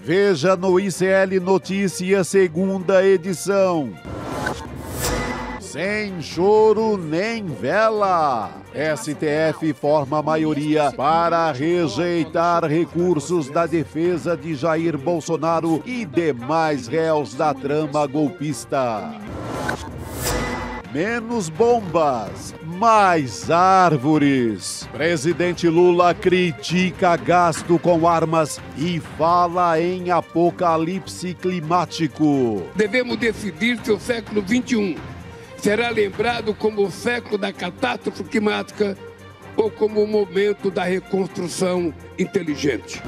Veja no ICL Notícias, segunda edição. Sem choro nem vela. STF forma maioria para rejeitar recursos da defesa de Jair Bolsonaro e demais réus da trama golpista. Menos bombas, mais árvores. Presidente Lula critica gasto com armas e fala em apocalipse climático. Devemos decidir se o século XXI será lembrado como o século da catástrofe climática ou como o momento da reconstrução inteligente.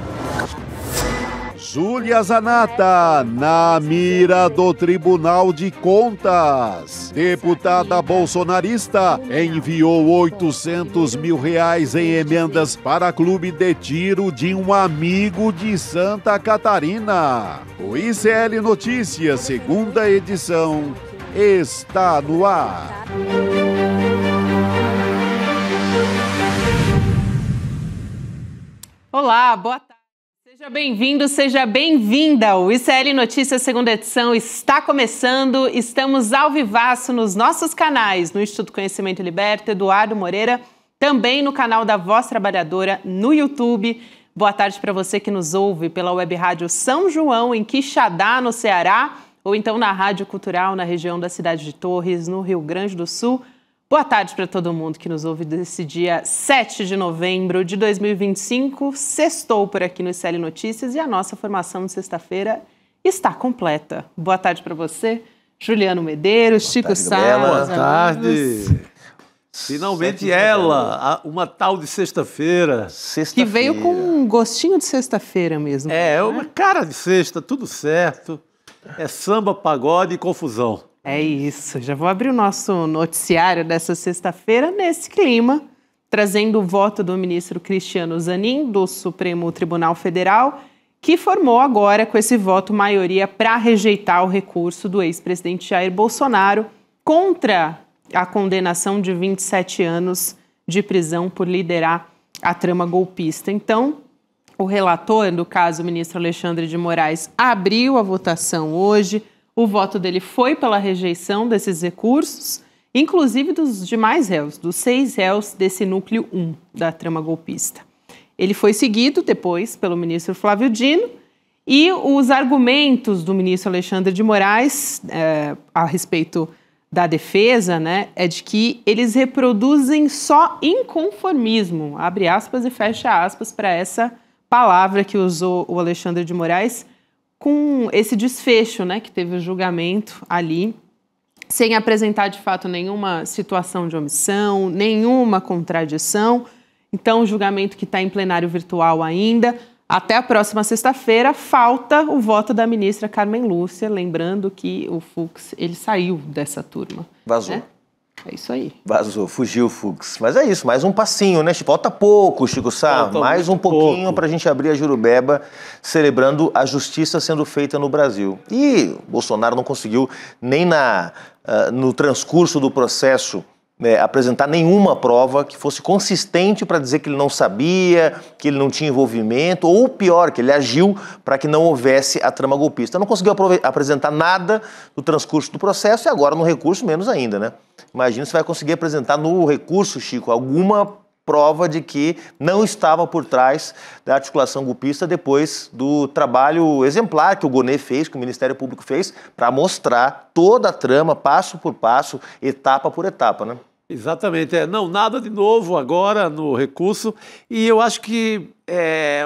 Júlia Zanatta, na mira do Tribunal de Contas. Deputada bolsonarista enviou R$800 mil em emendas para clube de tiro de um amigo de Santa Catarina. O ICL Notícias, segunda edição, está no ar. Olá, boa tarde. Seja bem-vindo, seja bem-vinda. O ICL Notícias, segunda edição, está começando. Estamos ao vivaço nos nossos canais, no Instituto Conhecimento Liberta, Eduardo Moreira, também no canal da Voz Trabalhadora, no YouTube. Boa tarde para você que nos ouve pela Web Rádio São João, em Quixadá, no Ceará, ou então na Rádio Cultural, na região da cidade de Torres, no Rio Grande do Sul. Boa tarde para todo mundo que nos ouve desse dia 7 de novembro de 2025. Sextou por aqui no ICL Notícias e a nossa formação de sexta-feira está completa. Boa tarde para você, Juliano Medeiros, Chico Sá. Boa tarde. Finalmente ela, uma tal de sexta-feira. Que veio com um gostinho de sexta-feira mesmo. É, uma cara de sexta, tudo certo. É samba, pagode e confusão. É isso, já vou abrir o nosso noticiário dessa sexta-feira nesse clima, trazendo o voto do ministro Cristiano Zanin, do Supremo Tribunal Federal, que formou agora com esse voto maioria para rejeitar o recurso do ex-presidente Jair Bolsonaro contra a condenação de 27 anos de prisão por liderar a trama golpista. Então, o relator do caso, o ministro Alexandre de Moraes, abriu a votação hoje. O voto dele foi pela rejeição desses recursos, inclusive dos demais réus, dos 6 réus desse núcleo 1 da trama golpista. Ele foi seguido depois pelo ministro Flávio Dino e os argumentos do ministro Alexandre de Moraes a respeito da defesa, né, é de que eles reproduzem só inconformismo, abre aspas e fecha aspas para essa palavra que usou o Alexandre de Moraes, com esse desfecho, né, que teve o julgamento ali, sem apresentar de fato nenhuma situação de omissão, nenhuma contradição. Então, o julgamento que está em plenário virtual ainda, até a próxima sexta-feira, falta o voto da ministra Carmen Lúcia, lembrando que o Fux, ele saiu dessa turma. Vazou. Né? É isso aí. Vazou, fugiu o Fux. Mas é isso, mais um passinho, né? Falta pouco, Chico Sá. Falta mais um pouquinho para a gente abrir a Jurubeba, celebrando a justiça sendo feita no Brasil. E Bolsonaro não conseguiu nem no transcurso do processo apresentar nenhuma prova que fosse consistente para dizer que ele não sabia, que ele não tinha envolvimento, ou pior, que ele agiu para que não houvesse a trama golpista. Não conseguiu apresentar nada no transcurso do processo e agora no recurso menos ainda, né? Imagina se vai conseguir apresentar no recurso, Chico, alguma prova de que não estava por trás da articulação golpista depois do trabalho exemplar que o Gonê fez, que o Ministério Público fez, para mostrar toda a trama, passo por passo, etapa por etapa, né? Exatamente. Não, nada de novo agora no recurso. E eu acho que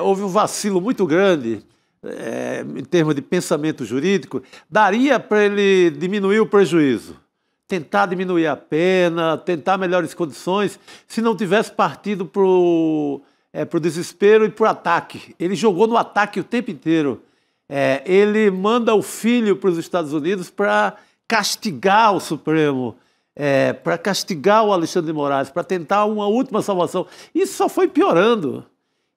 houve um vacilo muito grande em termos de pensamento jurídico. Daria para ele diminuir o prejuízo, tentar diminuir a pena, tentar melhores condições, se não tivesse partido para o desespero e para o ataque. Ele jogou no ataque o tempo inteiro. Ele manda o filho para os Estados Unidos para castigar o Supremo, para castigar o Alexandre de Moraes, para tentar uma última salvação. Isso só foi piorando.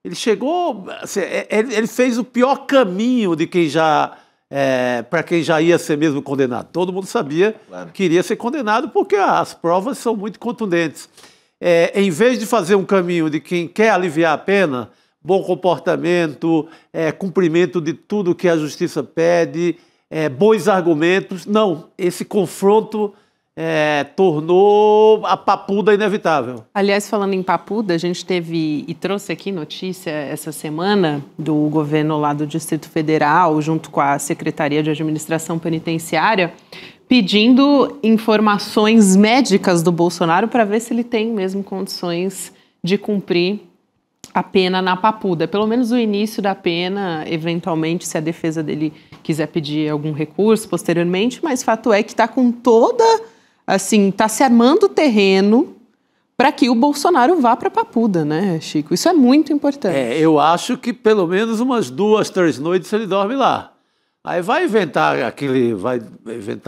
Ele chegou... Assim, ele fez o pior caminho de quem já... para quem já ia ser mesmo condenado. Todo mundo sabia que iria ser condenado porque as provas são muito contundentes. Em vez de fazer um caminho de quem quer aliviar a pena, bom comportamento, cumprimento de tudo que a justiça pede, bons argumentos. Não, esse confronto tornou a papuda inevitável. Aliás, falando em papuda, a gente teve e trouxe aqui notícia essa semana do governo lá do Distrito Federal, junto com a Secretaria de Administração Penitenciária, pedindo informações médicas do Bolsonaro para ver se ele tem mesmo condições de cumprir a pena na papuda. Pelo menos o início da pena, eventualmente, se a defesa dele quiser pedir algum recurso posteriormente, mas fato é que está com toda... Assim, está se armando o terreno para que o Bolsonaro vá para a papuda, né, Chico? Isso é muito importante. Eu acho que pelo menos umas 2, 3 noites ele dorme lá. Aí vai inventar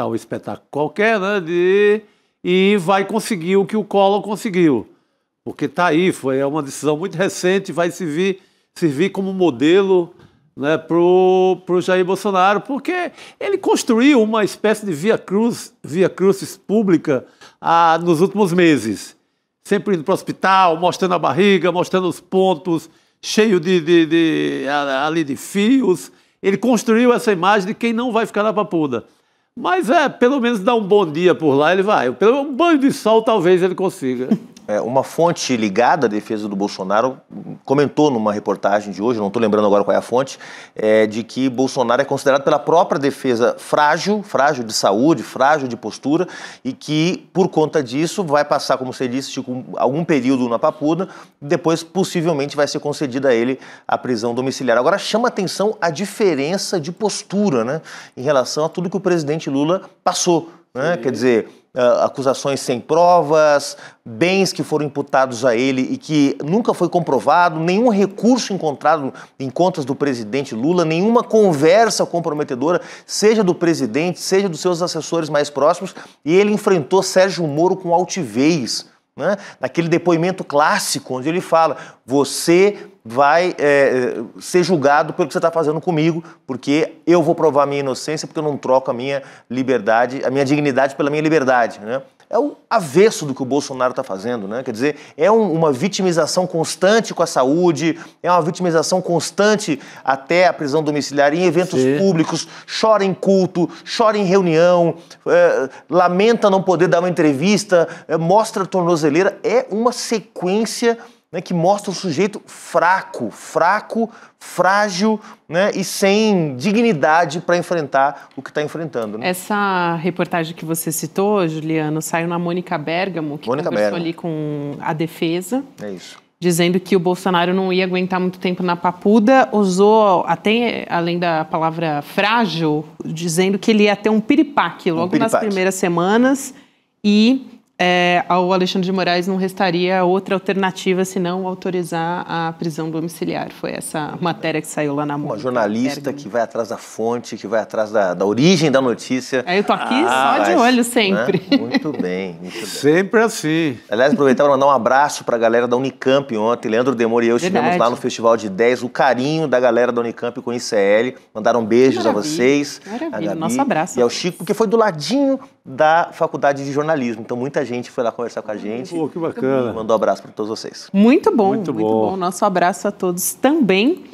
um espetáculo qualquer, né, e vai conseguir o que o Collor conseguiu. Porque está aí, é uma decisão muito recente, vai servir como modelo, né, para o Jair Bolsonaro, porque ele construiu uma espécie de via crucis pública nos últimos meses. Sempre indo para o hospital, mostrando a barriga, mostrando os pontos, cheio ali de fios. Ele construiu essa imagem de quem não vai ficar na papuda. Mas pelo menos dar um bom dia por lá ele vai. Pelo um banho de sol talvez ele consiga. Uma fonte ligada à defesa do Bolsonaro comentou numa reportagem de hoje, não estou lembrando agora qual é a fonte, de que Bolsonaro é considerado pela própria defesa frágil de saúde, frágil de postura, e que, por conta disso, vai passar, como você disse, algum período na papuda, e depois possivelmente vai ser concedida a ele a prisão domiciliar. Agora, chama atenção a diferença de postura, né, em relação a tudo que o presidente Lula passou. Né? Quer dizer, acusações sem provas, bens que foram imputados a ele e que nunca foi comprovado, nenhum recurso encontrado em contas do presidente Lula, nenhuma conversa comprometedora, seja do presidente, seja dos seus assessores mais próximos, e ele enfrentou Sérgio Moro com altivez, né? Naquele depoimento clássico onde ele fala: você vai ser julgado pelo que você está fazendo comigo, porque eu vou provar a minha inocência, porque eu não troco a minha liberdade, a minha dignidade pela minha liberdade, né? É o avesso do que o Bolsonaro está fazendo, né? Quer dizer, é uma vitimização constante com a saúde, é uma vitimização constante até a prisão domiciliar em eventos públicos, chora em culto, chora em reunião, lamenta não poder dar uma entrevista, mostra a tornozeleira. É uma sequência, né, que mostra o sujeito fraco, frágil, né, e sem dignidade para enfrentar o que está enfrentando. Né? Essa reportagem que você citou, Juliano, saiu na Mônica Bergamo, que conversou ali com a defesa. É isso. Dizendo que o Bolsonaro não ia aguentar muito tempo na papuda, usou até, além da palavra frágil, dizendo que ele ia ter um piripaque logo nas primeiras semanas e... ao Alexandre de Moraes não restaria outra alternativa senão autorizar a prisão domiciliar. Foi essa matéria que saiu lá na Mônica. Uma jornalista que vai atrás da fonte, que vai atrás da origem da notícia. Eu tô aqui só de olho sempre. Né? Muito bem. Sempre assim. Aliás, aproveitar para mandar um abraço para a galera da Unicamp ontem. Leandro Demor e eu estivemos lá no Festival de Ideias. O carinho da galera da Unicamp com o ICL. Mandaram beijos a vocês. Maravilha, nosso abraço. E ao Chico, porque foi do ladinho da Faculdade de Jornalismo. Então, muita gente foi lá conversar com a gente. Pô, que bacana. Mandou um abraço para todos vocês. Muito bom. Nosso abraço a todos também.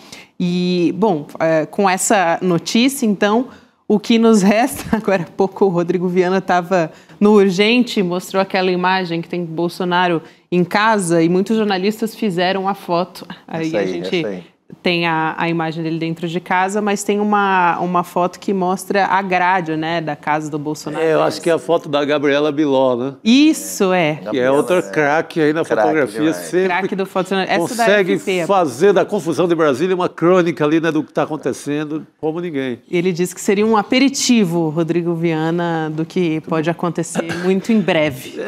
E, bom, com essa notícia, então, o que nos resta... Agora há pouco o Rodrigo Viana estava no Urgente, mostrou aquela imagem que tem Bolsonaro em casa e muitos jornalistas fizeram a foto. Aí a gente... Tem a imagem dele dentro de casa, mas tem uma foto que mostra a grade, né, da casa do Bolsonaro. Eu acho que é a foto da Gabriela Biló, né? Isso, Que é outra craque aí na fotografia. Sempre craque do fotojornalismo. Consegue fazer da confusão de Brasília uma crônica ali, né, do que está acontecendo, como ninguém. Ele disse que seria um aperitivo, Rodrigo Viana, do que pode acontecer muito em breve.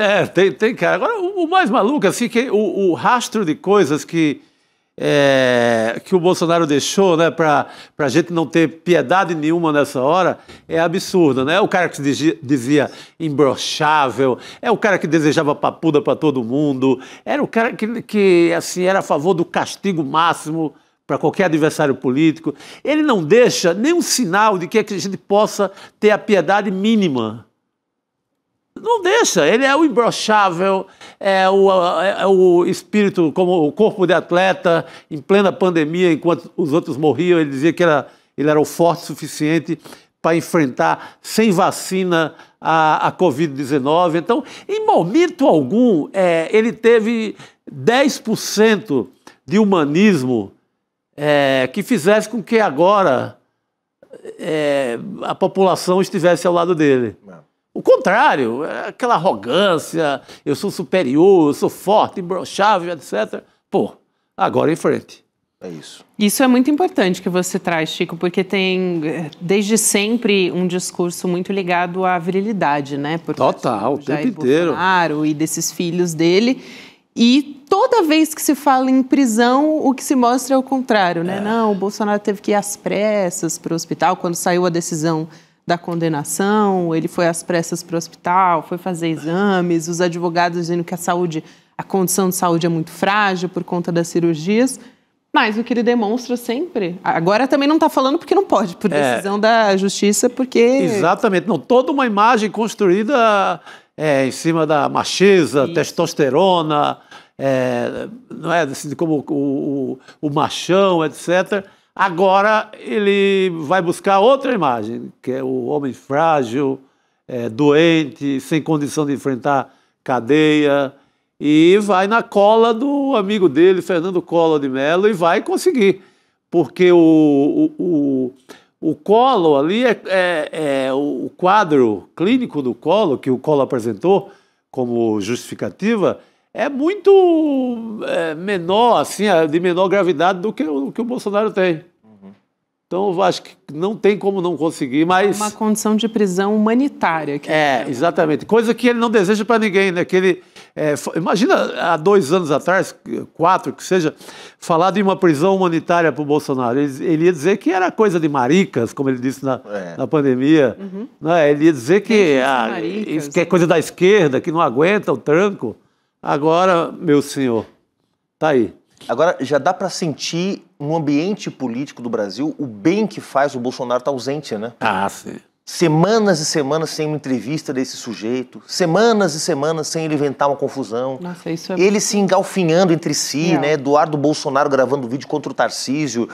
Tem cara. Agora, o mais maluco, assim, que o rastro de coisas que o Bolsonaro deixou, né, para a gente não ter piedade nenhuma nessa hora, é absurdo, né? É o cara que dizia imbrochável, é o cara que desejava papuda para todo mundo, era o cara que assim, era a favor do castigo máximo para qualquer adversário político. Ele não deixa nenhum sinal de que a gente possa ter a piedade mínima. Não deixa, ele é o imbrochável, é o espírito, como o corpo de atleta, em plena pandemia, enquanto os outros morriam, ele dizia que ele era o forte o suficiente para enfrentar, sem vacina, a Covid-19. Então, em momento algum, ele teve 10% de humanismo que fizesse com que agora a população estivesse ao lado dele. O contrário, aquela arrogância, eu sou superior, eu sou forte, imbrochável, etc. Pô, agora em frente. É isso. Isso é muito importante que você traz, Chico, porque tem, desde sempre, um discurso muito ligado à virilidade, né? Total, o tempo inteiro. Bolsonaro e desses filhos dele. E toda vez que se fala em prisão, o que se mostra é o contrário, né? Não, o Bolsonaro teve que ir às pressas para o hospital quando saiu a decisão da condenação, ele foi às pressas para o hospital, foi fazer exames, os advogados dizendo que a condição de saúde é muito frágil por conta das cirurgias, mas o que ele demonstra sempre, agora também não está falando porque não pode, por decisão da justiça, porque... Exatamente, não, toda uma imagem construída em cima da macheza, testosterona, não é assim, como o machão, etc., agora ele vai buscar outra imagem, que é o homem frágil, doente, sem condição de enfrentar cadeia, e vai na cola do amigo dele, Fernando Collor de Mello, e vai conseguir. Porque o Collor ali o quadro clínico do Collor, que o Collor apresentou como justificativa, é muito menor, assim, de menor gravidade do que o Bolsonaro tem. Então, eu acho que não tem como não conseguir, mas... Uma condição de prisão humanitária. Exatamente. Coisa que ele não deseja para ninguém, né? Que ele, imagina, há 2 anos atrás, 4, que seja, falar de uma prisão humanitária para o Bolsonaro. Ele ia dizer que era coisa de maricas, como ele disse na pandemia. Né? Ele ia dizer que isso que é coisa da esquerda, que não aguenta o tranco. Agora, meu senhor, tá aí. Agora, já dá para sentir no ambiente político do Brasil o bem que faz o Bolsonaro estar ausente, né? Ah, sim. Semanas e semanas sem uma entrevista desse sujeito, semanas e semanas sem ele inventar uma confusão. Nossa, isso é... Eles se engalfinhando entre si, né? Eduardo Bolsonaro gravando vídeo contra o Tarcísio,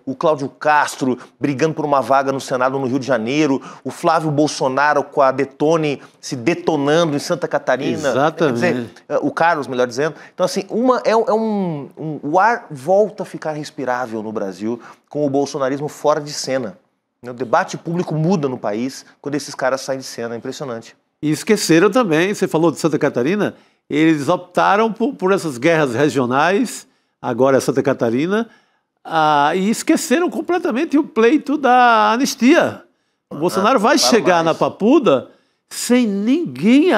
o Cláudio Castro brigando por uma vaga no Senado no Rio de Janeiro, o Flávio Bolsonaro com a Detone se detonando em Santa Catarina. Exatamente. Quer dizer, o Carlos, melhor dizendo. Então, assim, o ar volta a ficar respirável no Brasil com o bolsonarismo fora de cena. O debate público muda no país quando esses caras saem de cena, é impressionante. E esqueceram também, você falou de Santa Catarina, eles optaram por essas guerras regionais, agora é Santa Catarina, e esqueceram completamente o pleito da anistia. O Bolsonaro vai chegar na Papuda sem ninguém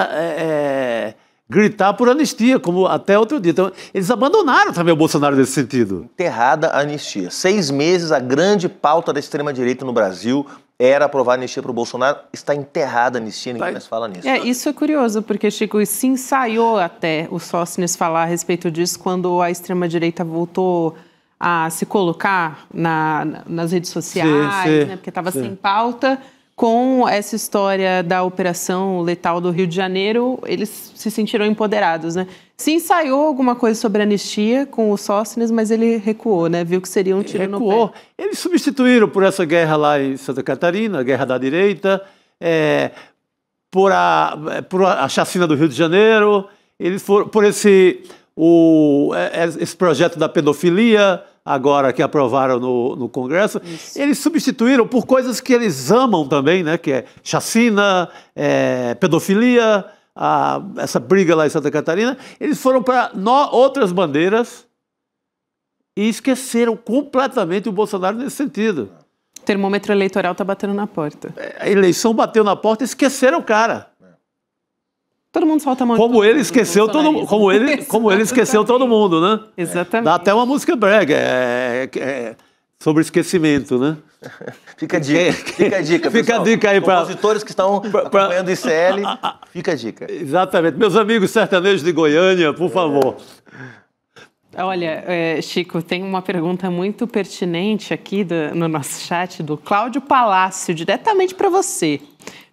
gritar por anistia, como até outro dia. Então, eles abandonaram também o Bolsonaro nesse sentido. Enterrada a anistia. 6 meses, a grande pauta da extrema-direita no Brasil era aprovar a anistia para o Bolsonaro. Está enterrada a anistia, ninguém mais fala nisso. Isso é curioso, porque, Chico, se ensaiou até o Sócrates falar a respeito disso quando a extrema-direita voltou a se colocar nas redes sociais, né, porque estava sem pauta. Com essa história da Operação Letal do Rio de Janeiro, eles se sentiram empoderados, né? Se ensaiou alguma coisa sobre anistia com o Sócrates, mas ele recuou, né? Viu que seria um tiro no pé. Eles substituíram por essa guerra lá em Santa Catarina, a guerra da direita, por a chacina do Rio de Janeiro, eles foram por esse projeto da pedofilia, agora que aprovaram no Congresso. Isso. Eles substituíram por coisas que eles amam também, né? Que é chacina, pedofilia, essa briga lá em Santa Catarina. Eles foram para outras bandeiras e esqueceram completamente o Bolsonaro nesse sentido. O termômetro eleitoral está batendo na porta. A eleição bateu na porta e esqueceram o cara. Todo mundo solta a mão. Como ele esqueceu todo mundo, como ele esqueceu todo mundo, né? Exatamente. Dá até uma música brega, sobre esquecimento, né? Fica a dica. Fica a dica, fica a dica aí para compositores que estão acompanhando o ICL. Fica a dica. Exatamente. Meus amigos sertanejos de Goiânia, por favor. Olha, Chico, tem uma pergunta muito pertinente aqui no nosso chat do Cláudio Palácio, diretamente para você.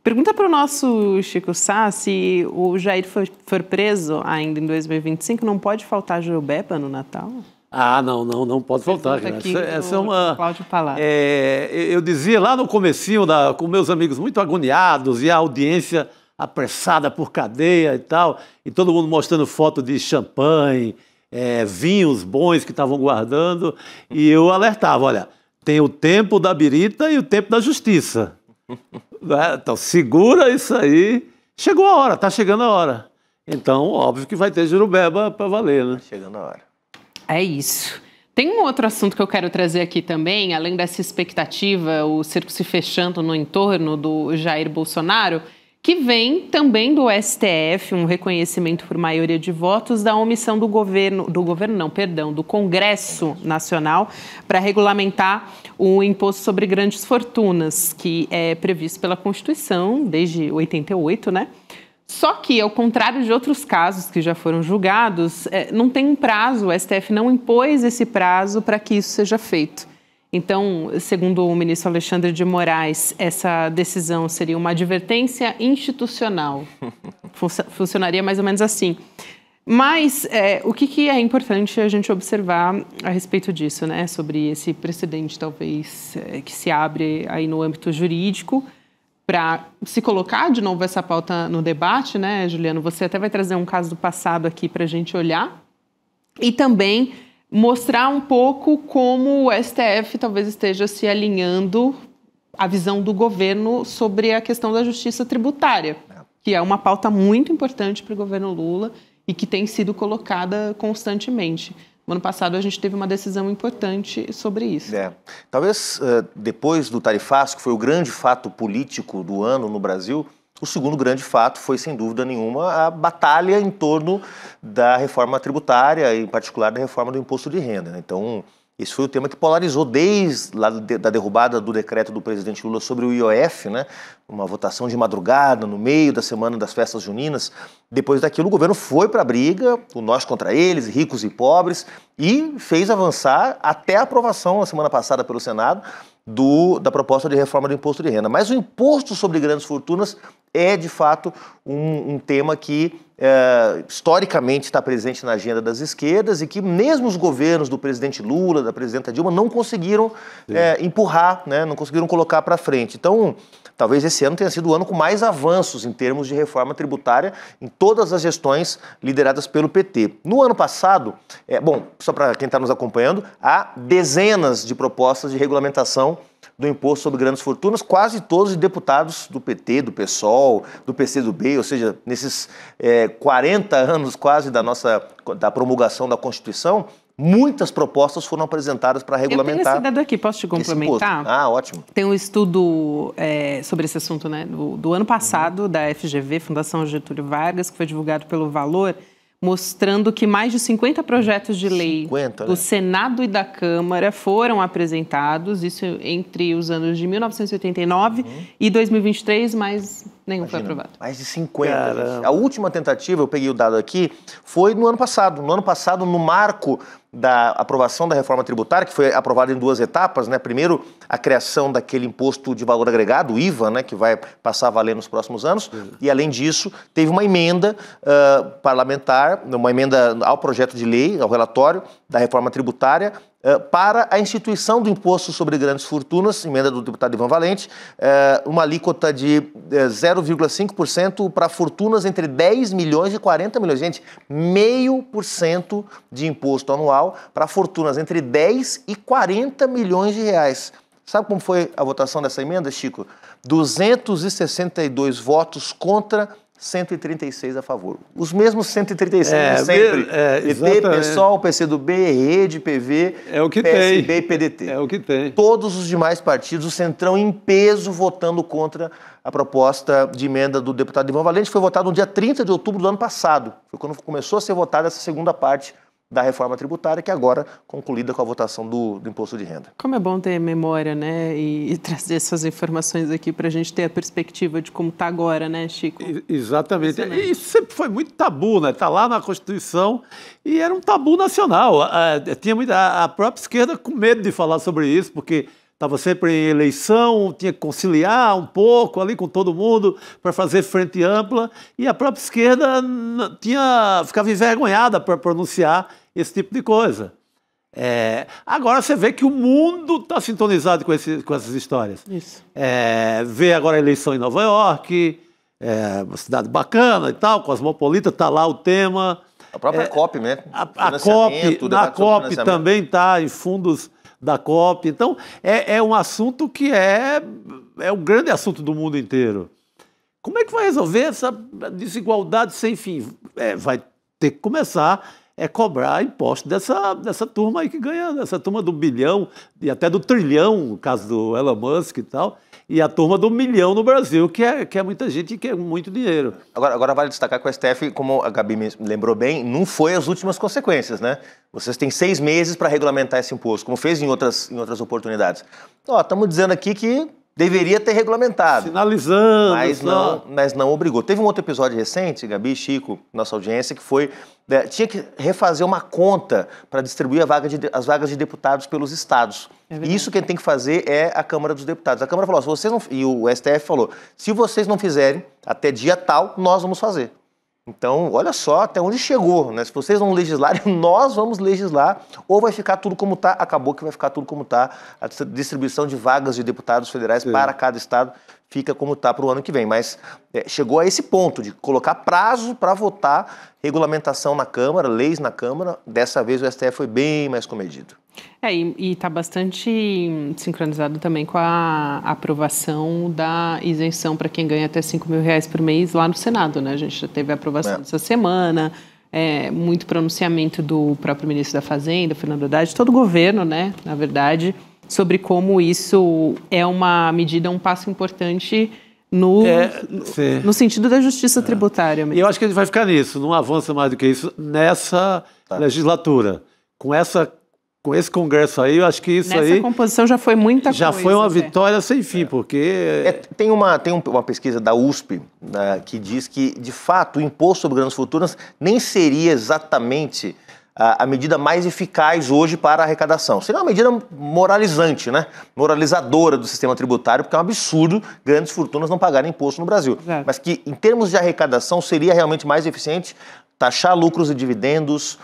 Pergunta para o nosso Chico Sá, se o Jair for preso ainda em 2025, não pode faltar jurubeba no Natal? Ah, não pode faltar. Essa é uma... Cláudio Palácio. Eu dizia lá no comecinho, com meus amigos muito agoniados, e a audiência apressada por cadeia e tal, e todo mundo mostrando foto de champanhe, vinhos bons que estavam guardando, e eu alertava, olha, tem o tempo da birita e o tempo da justiça. Então, segura isso aí. Chegou a hora, está chegando a hora. Então, óbvio que vai ter jurubeba para valer, né? Chegando a hora. É isso. Tem um outro assunto que eu quero trazer aqui também, além dessa expectativa, o cerco se fechando no entorno do Jair Bolsonaro, que vem também do STF, um reconhecimento por maioria de votos da omissão do Congresso Nacional para regulamentar o imposto sobre grandes fortunas, que é previsto pela Constituição desde 88, né? Só que, ao contrário de outros casos que já foram julgados, não tem um prazo, o STF não impôs esse prazo para que isso seja feito. Então, segundo o ministro Alexandre de Moraes, essa decisão seria uma advertência institucional. Funcionaria mais ou menos assim. Mas o que é importante a gente observar a respeito disso, né? Sobre esse precedente, talvez, que se abre aí no âmbito jurídico, para se colocar de novo essa pauta no debate, né, Juliano? Você até vai trazer um caso do passado aqui para a gente olhar. E também mostrar um pouco como o STF talvez esteja se alinhando à visão do governo sobre a questão da justiça tributária, que é uma pauta muito importante para o governo Lula e que tem sido colocada constantemente. No ano passado, a gente teve uma decisão importante sobre isso. Talvez depois do tarifaço, que foi o grande fato político do ano no Brasil, o segundo grande fato foi, sem dúvida nenhuma, a batalha em torno da reforma tributária, em particular da reforma do imposto de renda. Então, esse foi o tema que polarizou desde lá da derrubada do decreto do presidente Lula sobre o IOF, né? Uma votação de madrugada, no meio da semana das festas juninas. Depois daquilo, o governo foi para a briga, o nós contra eles, ricos e pobres, e fez avançar até a aprovação, na semana passada, pelo Senado, da proposta de reforma do imposto de renda. Mas o imposto sobre grandes fortunas é, de fato, um tema que historicamente está presente na agenda das esquerdas e que mesmo os governos do presidente Lula, da presidenta Dilma, não conseguiram empurrar, né, não conseguiram colocar para frente. Então, talvez esse ano tenha sido o ano com mais avanços em termos de reforma tributária em todas as gestões lideradas pelo PT. No ano passado, só para quem está nos acompanhando, há dezenas de propostas de regulamentação do imposto sobre grandes fortunas, quase todos de deputados do PT, do PSOL, do PCdoB, ou seja, nesses 40 anos quase da promulgação da Constituição, muitas propostas foram apresentadas para regulamentar. Eu tenho esse dado aqui, posso te complementar? Ótimo. Tem um estudo sobre esse assunto, né, do ano passado, da FGV, Fundação Getúlio Vargas, que foi divulgado pelo Valor, mostrando que mais de 50 projetos de lei do Senado e da Câmara foram apresentados, isso entre os anos de 1989 e 2023, mas nenhum foi aprovado. Mais de 50. A última tentativa, eu peguei o dado aqui, foi no ano passado. No ano passado, no marco da aprovação da reforma tributária, que foi aprovada em duas etapas, né? Primeiro, a criação daquele imposto de valor agregado, o IVA, né? Que vai passar a valer nos próximos anos. E, além disso, teve uma emenda parlamentar, uma emenda ao projeto de lei, ao relatório da reforma tributária, para a instituição do imposto sobre grandes fortunas, emenda do deputado Ivan Valente, uma alíquota de 0,5% para fortunas entre 10 milhões e 40 milhões. Gente, 0,5% de imposto anual para fortunas entre 10 e 40 milhões de reais. Sabe como foi a votação dessa emenda, Chico? 262 votos contra 136 a favor. Os mesmos 136 de sempre. PT, PSOL, PCdoB, Rede, PV, PSB e PDT. É o que tem. Todos os demais partidos, o Centrão em peso votando contra a proposta de emenda do deputado Ivan Valente, foi votada no dia 30 de outubro do ano passado. Foi quando começou a ser votada essa segunda parte da reforma tributária, que agora concluída com a votação do imposto de renda. Como é bom ter memória, né, e trazer essas informações aqui para a gente ter a perspectiva de como está agora, né, Chico? Exatamente. E isso sempre foi muito tabu, né? Está lá na Constituição e era um tabu nacional. Tinha a própria esquerda com medo de falar sobre isso, porque estava sempre em eleição, tinha que conciliar um pouco ali com todo mundo para fazer frente ampla, e a própria esquerda ficava envergonhada para pronunciar esse tipo de coisa. Agora você vê que o mundo está sintonizado com essas histórias. Isso. Vê agora a eleição em Nova York, uma cidade bacana e tal, cosmopolita, está lá o tema. A própria COP, né? A COP também está em fundos da COP. Então, é um assunto que é um grande assunto do mundo inteiro. Como é que vai resolver essa desigualdade sem fim? Vai ter que começar a cobrar imposto dessa turma aí que ganha, dessa turma do bilhão e até do trilhão, no caso do Elon Musk e tal, e a turma do milhão no Brasil, que é muita gente e que é muito dinheiro. Agora vale destacar que o STF, como a Gabi me lembrou bem, não foi as últimas consequências, né? Vocês têm 6 meses para regulamentar esse imposto, como fez em outras oportunidades. Estamos dizendo aqui que deveria ter regulamentado. Sinalizando. Mas não obrigou. Teve um outro episódio recente, Gabi, Chico, nossa audiência, que foi... tinha que refazer uma conta para distribuir as vagas de deputados pelos estados. Isso quem tem que fazer é a Câmara dos Deputados. A Câmara falou, se vocês não, e o STF falou, se vocês não fizerem até dia tal, nós vamos fazer. Então, olha só até onde chegou, né? Se vocês não legislarem, nós vamos legislar, ou vai ficar tudo como está. Acabou que vai ficar tudo como está. A distribuição de vagas de deputados federais para cada estado fica como está para o ano que vem. Mas chegou a esse ponto de colocar prazo para votar regulamentação na Câmara, leis na Câmara. Dessa vez o STF foi bem mais comedido. E está bastante sincronizado também com a aprovação da isenção para quem ganha até R$5.000 por mês lá no Senado, né? A gente já teve a aprovação dessa semana, muito pronunciamento do próprio ministro da Fazenda, Fernando Haddad, todo o governo, né, na verdade, sobre como isso é uma medida, um passo importante no sentido da justiça tributária mesmo. E eu acho que a gente vai ficar nisso, não avança mais do que isso nessa legislatura. Com esse Congresso aí, eu acho que isso Nessa composição já foi muita coisa. Já foi uma vitória sem fim, porque... Tem uma pesquisa da USP, né, que diz que, de fato, o imposto sobre grandes fortunas nem seria exatamente a medida mais eficaz hoje para a arrecadação. Seria uma medida moralizante, né? Moralizadora do sistema tributário, porque é um absurdo grandes fortunas não pagarem imposto no Brasil. Exato. Mas que, em termos de arrecadação, seria realmente mais eficiente taxar lucros e dividendos,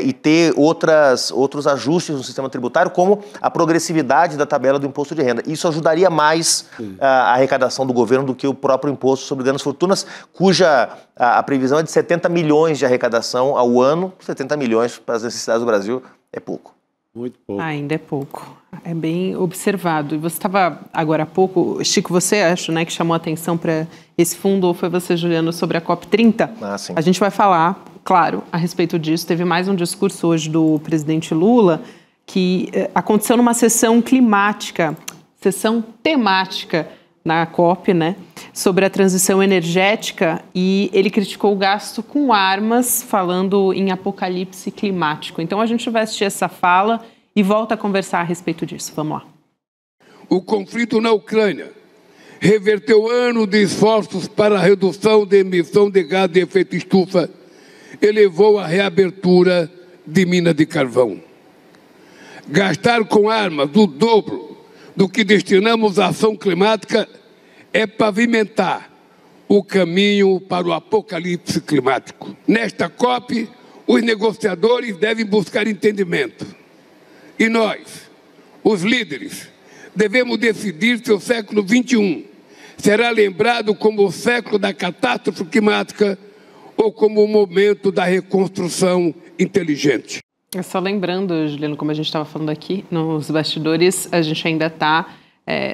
e ter outros ajustes no sistema tributário, como a progressividade da tabela do imposto de renda. Isso ajudaria mais a arrecadação do governo do que o próprio imposto sobre grandes fortunas, cuja a previsão é de 70 milhões de arrecadação ao ano. 70 milhões para as necessidades do Brasil é pouco. Muito pouco. Ainda é pouco. É bem observado. E você estava agora há pouco, Chico, você acha, né, que chamou a atenção para esse fundo, ou foi você, Juliano, sobre a COP30? Sim. A gente vai falar, claro, a respeito disso. Teve mais um discurso hoje do presidente Lula que aconteceu numa sessão temática na COP, né, sobre a transição energética, e ele criticou o gasto com armas, falando em apocalipse climático. Então a gente vai assistir essa fala e volta a conversar a respeito disso. Vamos lá. O conflito na Ucrânia reverteu anos de esforços para a redução da emissão de gás de efeito estufa e levou à reabertura de minas de carvão. Gastar com armas o dobro do que destinamos à ação climática é pavimentar o caminho para o apocalipse climático. Nesta COP, os negociadores devem buscar entendimento. E nós, os líderes, devemos decidir se o século XXI será lembrado como o século da catástrofe climática ou como o momento da reconstrução inteligente. Só lembrando, Juliano, como a gente estava falando aqui nos bastidores, a gente ainda está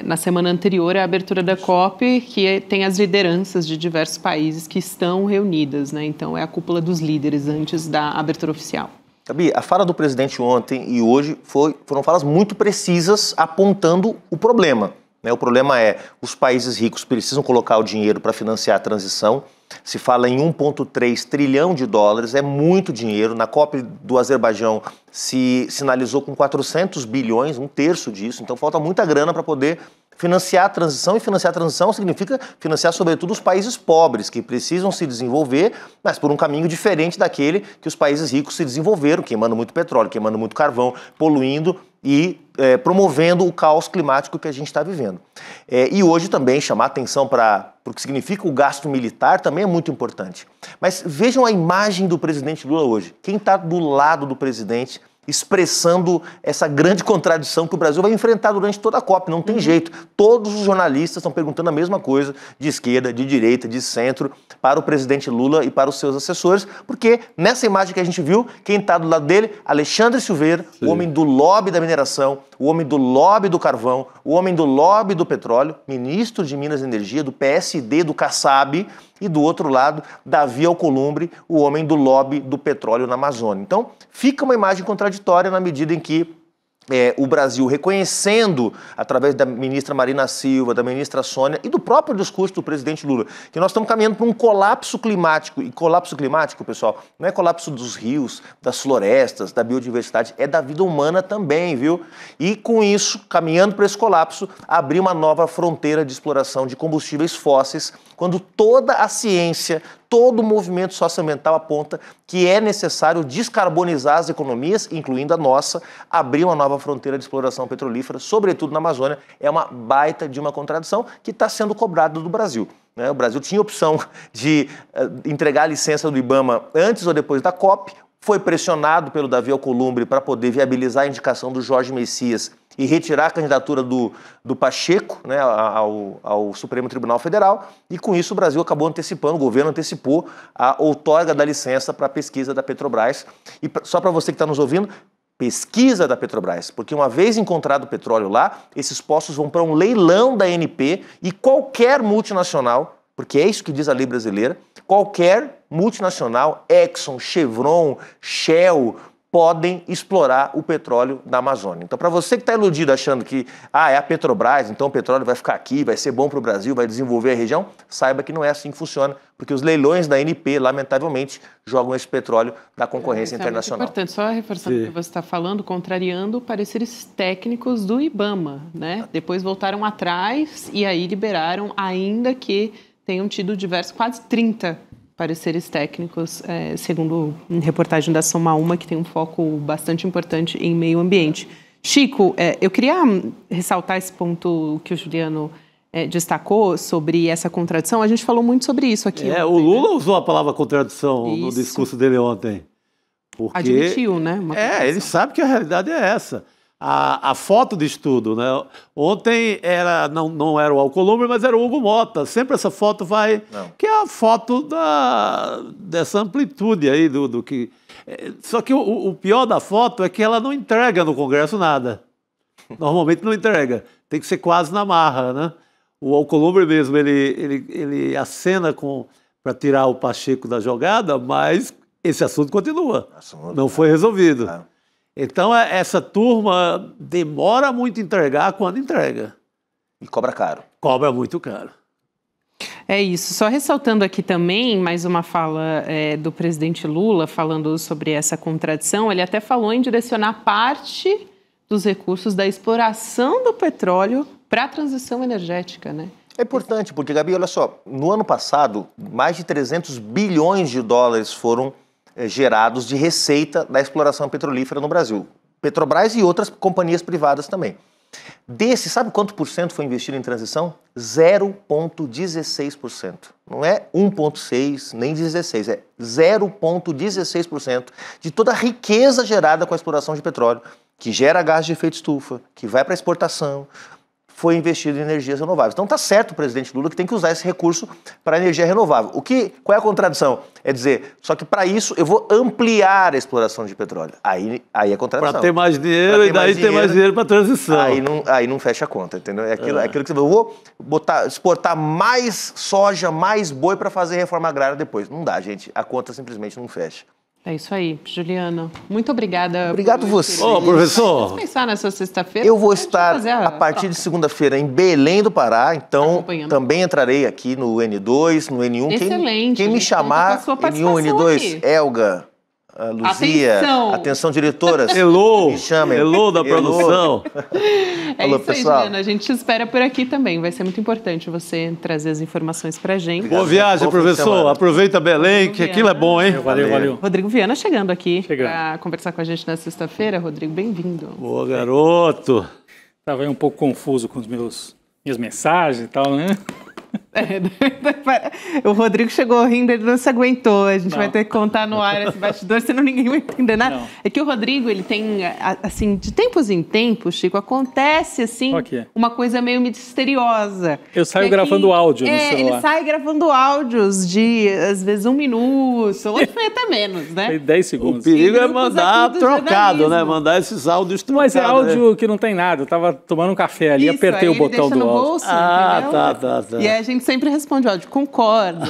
na semana anterior à abertura da COP, que tem as lideranças de diversos países que estão reunidas, né? Então é a cúpula dos líderes antes da abertura oficial. Gabi, a fala do presidente ontem e hoje foram falas muito precisas apontando o problema. O problema é os países ricos precisam colocar o dinheiro para financiar a transição. Se fala em 1,3 trilhão de dólares, é muito dinheiro. Na COP do Azerbaijão se sinalizou com 400 bilhões, um terço disso. Então falta muita grana para poder financiar a transição, e financiar a transição significa financiar sobretudo os países pobres, que precisam se desenvolver, mas por um caminho diferente daquele que os países ricos se desenvolveram, queimando muito petróleo, queimando muito carvão, poluindo e promovendo o caos climático que a gente está vivendo. E hoje também chamar atenção para o que significa o gasto militar também é muito importante. Mas vejam a imagem do presidente Lula hoje. Quem está do lado do presidente expressando essa grande contradição que o Brasil vai enfrentar durante toda a COP, não tem jeito. Todos os jornalistas estão perguntando a mesma coisa, de esquerda, de direita, de centro, para o presidente Lula e para os seus assessores, porque nessa imagem que a gente viu, quem está do lado dele, Alexandre Silveira, o homem do lobby da mineração, o homem do lobby do carvão, o homem do lobby do petróleo, ministro de Minas e Energia, do PSD, do Kassab, e do outro lado, Davi Alcolumbre, o homem do lobby do petróleo na Amazônia. Então, fica uma imagem contraditória na medida em que o Brasil reconhecendo, através da ministra Marina Silva, da ministra Sônia e do próprio discurso do presidente Lula, que nós estamos caminhando para um colapso climático. E colapso climático, pessoal, não é colapso dos rios, das florestas, da biodiversidade, é da vida humana também, viu? E com isso, caminhando para esse colapso, abrir uma nova fronteira de exploração de combustíveis fósseis, quando toda a ciência, todo o movimento socioambiental aponta que é necessário descarbonizar as economias, incluindo a nossa, abrir uma nova fronteira de exploração petrolífera, sobretudo na Amazônia, é uma baita de uma contradição que está sendo cobrada do Brasil. O Brasil tinha a opção de entregar a licença do IBAMA antes ou depois da COP, foi pressionado pelo Davi Alcolumbre para poder viabilizar a indicação do Jorge Messias e retirar a candidatura do Pacheco, né, ao Supremo Tribunal Federal, e com isso o Brasil acabou antecipando, o governo antecipou a outorga da licença para a pesquisa da Petrobras. E só para você que está nos ouvindo, pesquisa da Petrobras, porque uma vez encontrado o petróleo lá, esses poços vão para um leilão da ANP e qualquer multinacional, porque é isso que diz a lei brasileira, qualquer multinacional, Exxon, Chevron, Shell, podem explorar o petróleo da Amazônia. Então, para você que está iludido achando que é a Petrobras, então o petróleo vai ficar aqui, vai ser bom para o Brasil, vai desenvolver a região, saiba que não é assim que funciona, porque os leilões da ANP, lamentavelmente, jogam esse petróleo da concorrência internacional. É muito importante, só reforçando o que você está falando, contrariando pareceres técnicos do IBAMA, né? Depois voltaram atrás e aí liberaram, ainda que tenham tido quase 30 pareceres técnicos, segundo reportagem da Soma Uma, que tem um foco bastante importante em meio ambiente. Chico, eu queria ressaltar esse ponto que o Juliano destacou sobre essa contradição. A gente falou muito sobre isso aqui ontem, o Lula usou a palavra contradição no discurso dele ontem. Porque admitiu, né? Ele sabe que a realidade é essa. A foto de estudo, né? Ontem não era o Alcolumbre, mas era o Hugo Mota. Sempre essa foto vai... Não. Que é a foto dessa amplitude aí do que... Só que o pior da foto é que ela não entrega no Congresso nada. Normalmente não entrega. Tem que ser quase na marra, né? O Alcolumbre mesmo, ele acena para tirar o Pacheco da jogada, mas esse assunto continua. Não foi resolvido. Então, essa turma demora muito a entregar quando entrega. E cobra caro. Cobra muito caro. É isso. Só ressaltando aqui também mais uma fala do presidente Lula falando sobre essa contradição. Ele até falou em direcionar parte dos recursos da exploração do petróleo para a transição energética, né? É importante, porque, Gabi, olha só, no ano passado, mais de 300 bilhões de dólares foram gerados de receita da exploração petrolífera no Brasil. Petrobras e outras companhias privadas também. Desse, sabe quanto por cento foi investido em transição? 0,16%. Não é 1,6% nem 16%, é 0,16% de toda a riqueza gerada com a exploração de petróleo, que gera gás de efeito estufa, que vai para exportação, foi investido em energias renováveis. Então tá certo o presidente Lula que tem que usar esse recurso para energia renovável. Qual é a contradição? É dizer, só que para isso eu vou ampliar a exploração de petróleo. Aí é contradição. Para ter mais dinheiro e daí ter mais dinheiro para transição. Aí não fecha a conta, entendeu? É aquilo que você... Eu vou exportar mais soja, mais boi para fazer reforma agrária depois. Não dá, gente. A conta simplesmente não fecha. É isso aí, Juliano. Muito obrigada. Obrigado você. Professor. Vamos pensar nessa sexta-feira. Eu vou estar a partir de segunda-feira em Belém do Pará, então também entrarei aqui no N2, no N1. Excelente. Quem me chamar, N1, N2, aqui. Elga, Luzia, atenção diretoras. Elô, me chamem. Elô da produção. É Alô, isso aí, pessoal. Juliana. A gente te espera por aqui também. Vai ser muito importante você trazer as informações pra gente. Boa viagem, Bom fim de professor. semana. Aproveita Belém, que aquilo é bom, hein? Valeu. Rodrigo Viana chegando aqui Chegando. para conversar com a gente na sexta-feira. Rodrigo, bem-vindo. Boa, garoto. Estava aí um pouco confuso com minhas mensagens e tal, né? O Rodrigo chegou rindo, ele não se aguentou. A gente Não. vai ter que contar no ar esse bastidor, senão ninguém vai entender nada. Não. É que o Rodrigo, ele tem, assim, de tempos em tempos, Chico, acontece, assim, O quê? uma coisa meio misteriosa. Eu saio Que gravando áudio no celular. Ele sai gravando áudios de, às vezes, 1 minuto, hoje foi até menos, Tem né? 10 O segundos. perigo é grupos mandar aqui do trocado, né? jornalismo. Mandar esses áudios trocados. Mas é né? áudio que não tem nada. Eu tava tomando um café ali, Isso, apertei aí o botão ele deixa do no áudio. bolso, Ah, entendeu? tá. E aí a gente sempre responde áudio, concordo.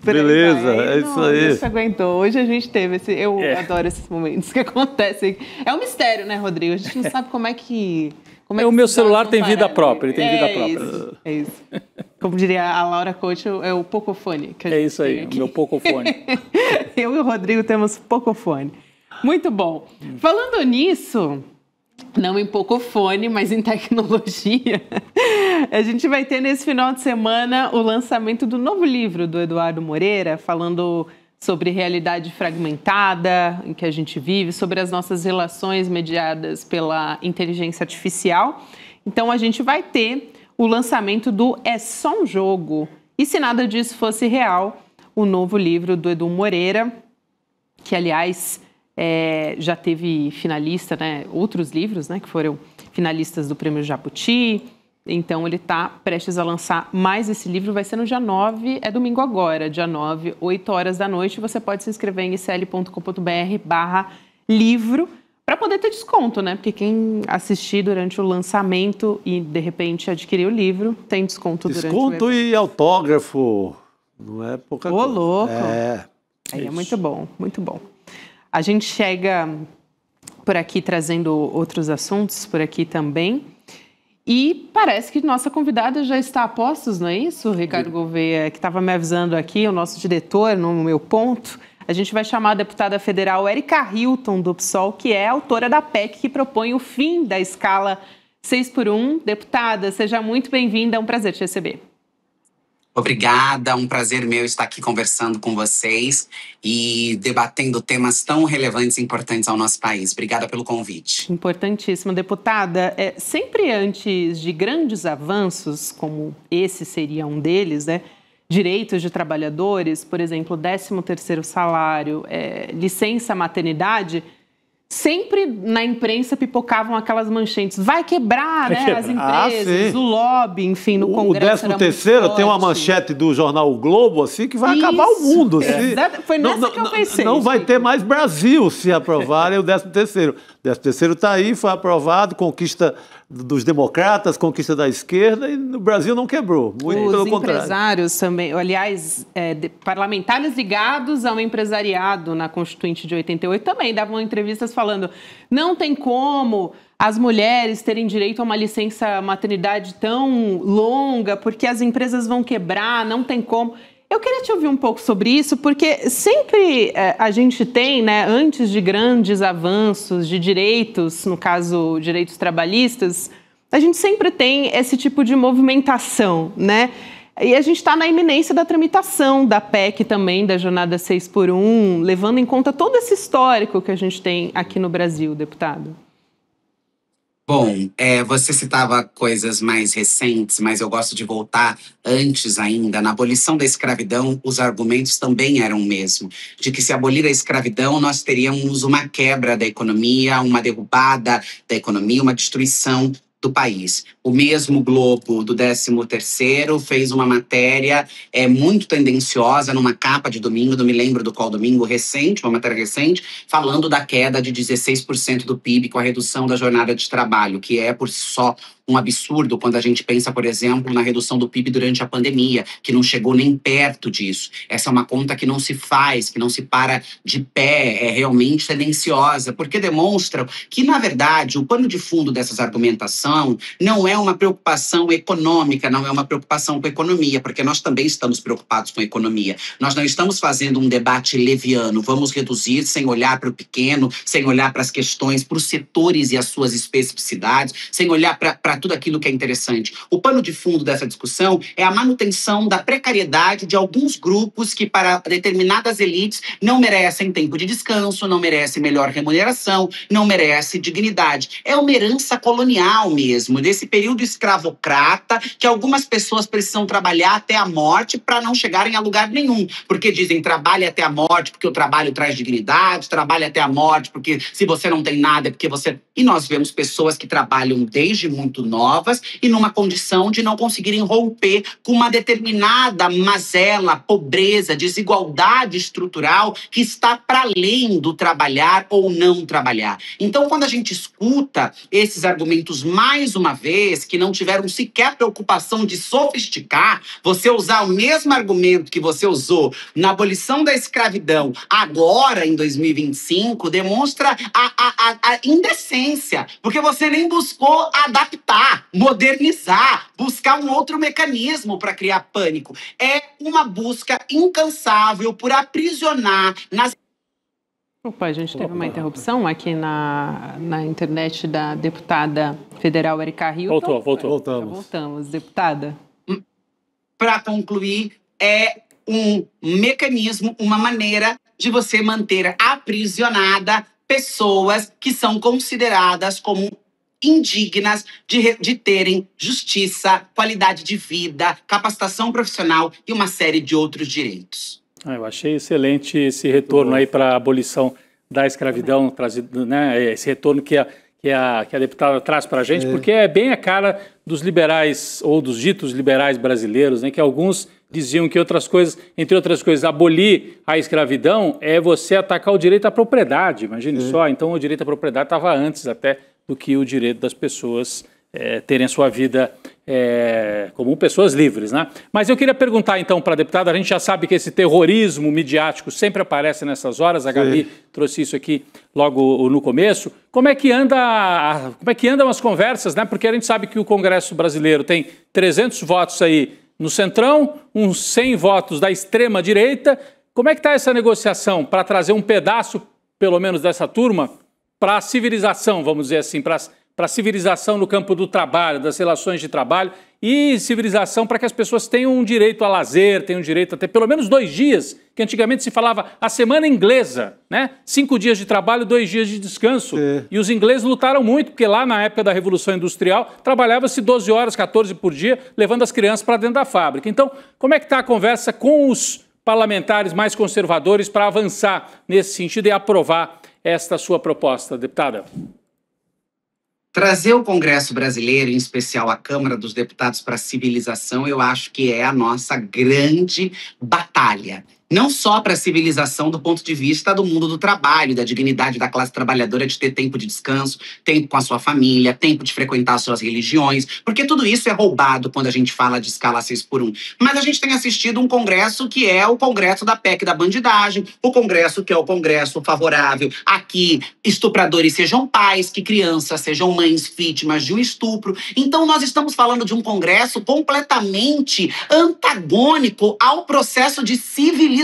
Por aí Beleza, vai. é isso aí. Não se aguentou. Hoje a gente teve esse. Eu adoro esses momentos que acontecem. É um mistério, né, Rodrigo? A gente não sabe como é que. Como é que O meu esses celular dados tem vão vida parar, própria, né? ele tem vida própria. Isso, é isso. Como diria a Laura Coach, é o pocofone. Que a É gente isso aí, tem o aqui. meu pocofone. Eu e o Rodrigo temos pocofone. Muito bom. Falando nisso, não em pocofone, mas em tecnologia, a gente vai ter nesse final de semana o lançamento do novo livro do Eduardo Moreira, falando sobre realidade fragmentada em que a gente vive, sobre as nossas relações mediadas pela inteligência artificial. Então, a gente vai ter o lançamento do É Só um Jogo. E se nada disso fosse real, o novo livro do Edu Moreira, que, aliás, já teve finalista, né? Outros livros, né? Que foram finalistas do Prêmio Jabuti. Então, ele está prestes a lançar mais esse livro. Vai ser no dia 9, é domingo agora, dia 9, 8 horas da noite. Você pode se inscrever em icl.com.br/livro para poder ter desconto, né? Porque quem assistir durante o lançamento e, de repente, adquirir o livro, tem desconto durante o Desconto evento. e autógrafo. Não é pouca Ô, coisa. louco! É. Aí é muito bom, muito bom. A gente chega por aqui trazendo outros assuntos, por aqui também. E parece que nossa convidada já está a postos, não é isso, Ricardo Gouveia, que estava me avisando aqui, o nosso diretor, no meu ponto. A gente vai chamar a deputada federal Érica Hilton, do PSOL, que é autora da PEC que propõe o fim da escala 6x1. Deputada, seja muito bem-vinda, é um prazer te receber. Obrigada, um prazer meu estar aqui conversando com vocês e debatendo temas tão relevantes e importantes ao nosso país. Obrigada pelo convite. Importantíssimo, deputada. Sempre antes de grandes avanços, como esse seria um deles, né? Direitos de trabalhadores, por exemplo, 13º salário, licença maternidade, sempre na imprensa pipocavam aquelas manchetes. Vai quebrar, né? As empresas, sim. o lobby, enfim, no O Congresso. 13º tem uma manchete do jornal O Globo, assim, que vai acabar o mundo. Foi nessa que eu pensei. Não vai ter mais Brasil se aprovarem o 13º. O 13º está aí, foi aprovado, conquista dos democratas, conquista da esquerda, e no Brasil não quebrou. Muito pelo Os contrário. empresários também, aliás, parlamentares ligados ao empresariado na Constituinte de 88 também davam entrevistas falando: não tem como as mulheres terem direito a uma licença maternidade tão longa, porque as empresas vão quebrar, não tem como. Eu queria te ouvir um pouco sobre isso, porque sempre a gente tem, né, antes de grandes avanços de direitos, no caso, direitos trabalhistas, a gente sempre tem esse tipo de movimentação, né? E a gente está na iminência da tramitação da PEC também, da jornada 6x1, levando em conta todo esse histórico que a gente tem aqui no Brasil, deputado. Bom, você citava coisas mais recentes, mas eu gosto de voltar antes ainda. Na abolição da escravidão, os argumentos também eram o mesmo. De que se abolir a escravidão, nós teríamos uma quebra da economia, uma derrubada da economia, uma destruição do país. O mesmo Globo do 13º fez uma matéria muito tendenciosa numa capa de domingo, não me lembro do qual domingo, recente, uma matéria recente, falando da queda de 16% do PIB com a redução da jornada de trabalho, que é por si só um absurdo quando a gente pensa, por exemplo, na redução do PIB durante a pandemia, que não chegou nem perto disso. Essa é uma conta que não se faz, que não se para de pé, é realmente tendenciosa, porque demonstram que, na verdade, o pano de fundo dessas argumentações preocupação não é uma preocupação econômica, não é uma preocupação com a economia, porque nós também estamos preocupados com a economia. Nós não estamos fazendo um debate leviano, vamos reduzir sem olhar para o pequeno, sem olhar para as questões, para os setores e as suas especificidades, sem olhar para tudo aquilo que é interessante. O pano de fundo dessa discussão é a manutenção da precariedade de alguns grupos que, para determinadas elites, não merecem tempo de descanso, não merecem melhor remuneração, não merecem dignidade. É uma herança colonial mesmo, desse período escravocrata, que algumas pessoas precisam trabalhar até a morte para não chegarem a lugar nenhum. Porque dizem, trabalhe até a morte porque o trabalho traz dignidade, trabalhe até a morte porque se você não tem nada é porque você... E nós vemos pessoas que trabalham desde muito novas e numa condição de não conseguirem romper com uma determinada mazela, pobreza, desigualdade estrutural que está para além do trabalhar ou não trabalhar. Então, quando a gente escuta esses argumentos mais uma vez, que não tiveram sequer preocupação de sofisticar, você usar o mesmo argumento que você usou na abolição da escravidão agora, em 2025, demonstra a indecência, porque você nem buscou adaptar, modernizar, buscar um outro mecanismo para criar pânico. É uma busca incansável por aprisionar nas... Opa, a gente teve uma interrupção aqui na internet da deputada federal Erika Hilton. Voltamos, deputada. Para concluir, é um mecanismo, uma maneira de você manter aprisionada pessoas que são consideradas como indignas de terem justiça, qualidade de vida, capacitação profissional e uma série de outros direitos. Eu achei excelente esse retorno aí para a abolição da escravidão, trazido, né, esse retorno que a deputada traz para a gente, porque é bem a cara dos liberais, ou dos ditos liberais brasileiros, né, que alguns diziam que outras coisas, entre outras coisas, abolir a escravidão é você atacar o direito à propriedade, imagine só. Então o direito à propriedade estava antes até do que o direito das pessoas terem a sua vida como pessoas livres, né? Mas eu queria perguntar então para a deputada, a gente já sabe que esse terrorismo midiático sempre aparece nessas horas, a Gabi trouxe isso aqui logo no começo. Como é que andam as conversas, né? Porque a gente sabe que o Congresso brasileiro tem 300 votos aí no centrão, uns 100 votos da extrema-direita. Como é que está essa negociação para trazer um pedaço, pelo menos, dessa turma para a civilização, vamos dizer assim, para a civilização no campo do trabalho, das relações de trabalho e civilização para que as pessoas tenham um direito a lazer, tenham direito a ter pelo menos 2 dias, que antigamente se falava a semana inglesa, né? 5 dias de trabalho, 2 dias de descanso. E os ingleses lutaram muito, porque lá na época da Revolução Industrial trabalhava-se 12 horas, 14 por dia, levando as crianças para dentro da fábrica. Então, como é que está a conversa com os parlamentares mais conservadores para avançar nesse sentido e aprovar esta sua proposta, deputada? Trazer o Congresso brasileiro, em especial a Câmara dos Deputados, para a civilização, eu acho que é a nossa grande batalha. Não só para a civilização do ponto de vista do mundo do trabalho, da dignidade da classe trabalhadora de ter tempo de descanso, tempo com a sua família, tempo de frequentar suas religiões, porque tudo isso é roubado quando a gente fala de escala 6x1. Mas a gente tem assistido um congresso que é o congresso da PEC da bandidagem, o congresso que é o congresso favorável a que estupradores sejam pais, que crianças sejam mães vítimas de um estupro. Então nós estamos falando de um congresso completamente antagônico ao processo de civilização.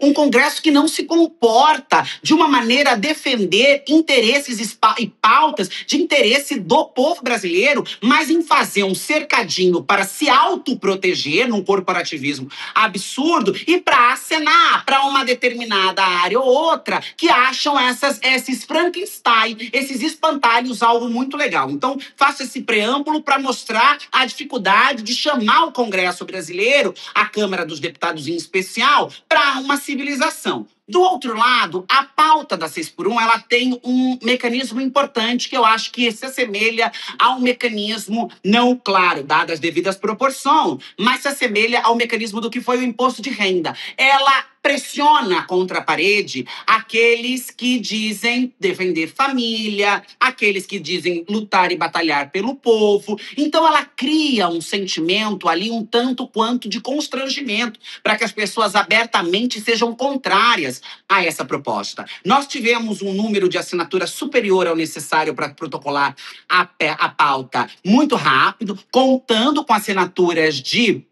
Um congresso que não se comporta de uma maneira a defender interesses e pautas de interesse do povo brasileiro, mas em fazer um cercadinho para se autoproteger num corporativismo absurdo e para acenar para uma determinada área ou outra que acham esses Frankenstein, esses espantalhos, algo muito legal. Então, faço esse preâmbulo para mostrar a dificuldade de chamar o Congresso brasileiro, a Câmara dos Deputados em especial, para uma civilização. Do outro lado, a pauta da 6x1, ela tem um mecanismo importante que eu acho que se assemelha a um mecanismo, não, claro, dadas as devidas proporções, mas se assemelha ao mecanismo do que foi o imposto de renda. Ela pressiona contra a parede aqueles que dizem defender família, aqueles que dizem lutar e batalhar pelo povo. Então ela cria um sentimento ali um tanto quanto de constrangimento para que as pessoas abertamente sejam contrárias contrárias a essa proposta. Nós tivemos um número de assinaturas superior ao necessário para protocolar a pauta muito rápido, contando com assinaturas de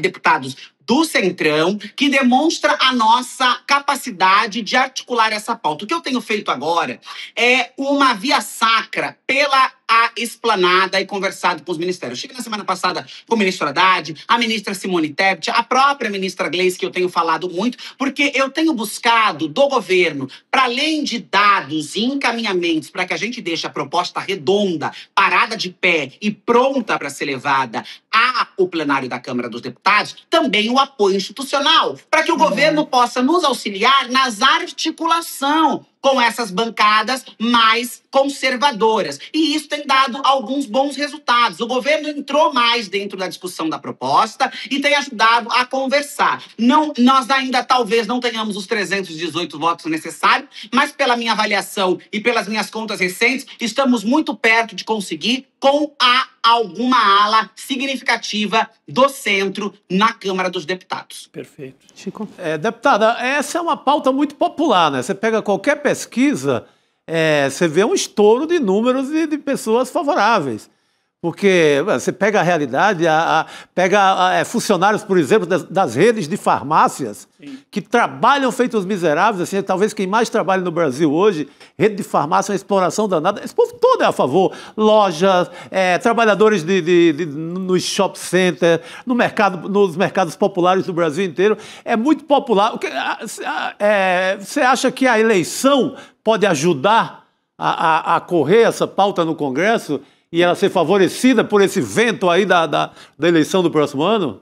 deputados do Centrão, que demonstra a nossa capacidade de articular essa pauta. O que eu tenho feito agora é uma via sacra pela a esplanada e conversado com os ministérios. Estive na semana passada com o ministro Haddad, a ministra Simone Tebet, a própria ministra Gleice, que eu tenho falado muito, porque eu tenho buscado do governo, para além de dados e encaminhamentos, para que a gente deixe a proposta redonda, parada de pé e pronta para ser levada ao plenário da Câmara dos Deputados, também o apoio institucional, para que o governo possa nos auxiliar nas articulação com essas bancadas mais conservadoras. E isso tem dado alguns bons resultados. O governo entrou mais dentro da discussão da proposta e tem ajudado a conversar. Nós ainda talvez não tenhamos os 318 votos necessários, mas pela minha avaliação e pelas minhas contas recentes, estamos muito perto de conseguir com alguma ala significativa do centro na Câmara dos Deputados. Perfeito. Chico. Deputada, essa é uma pauta muito popular, né? Você pega qualquer pesquisa, você vê um estouro de números de pessoas favoráveis. Porque você pega a realidade, pega funcionários, por exemplo, das redes de farmácias, sim, que trabalham feitos miseráveis, assim, talvez quem mais trabalha no Brasil hoje, rede de farmácia, uma exploração danada, esse povo todo é a favor. Lojas, trabalhadores nos shopping center, nos mercados populares do Brasil inteiro, é muito popular. Você acha que a eleição pode ajudar a correr essa pauta no Congresso e ela ser favorecida por esse vento aí da eleição do próximo ano?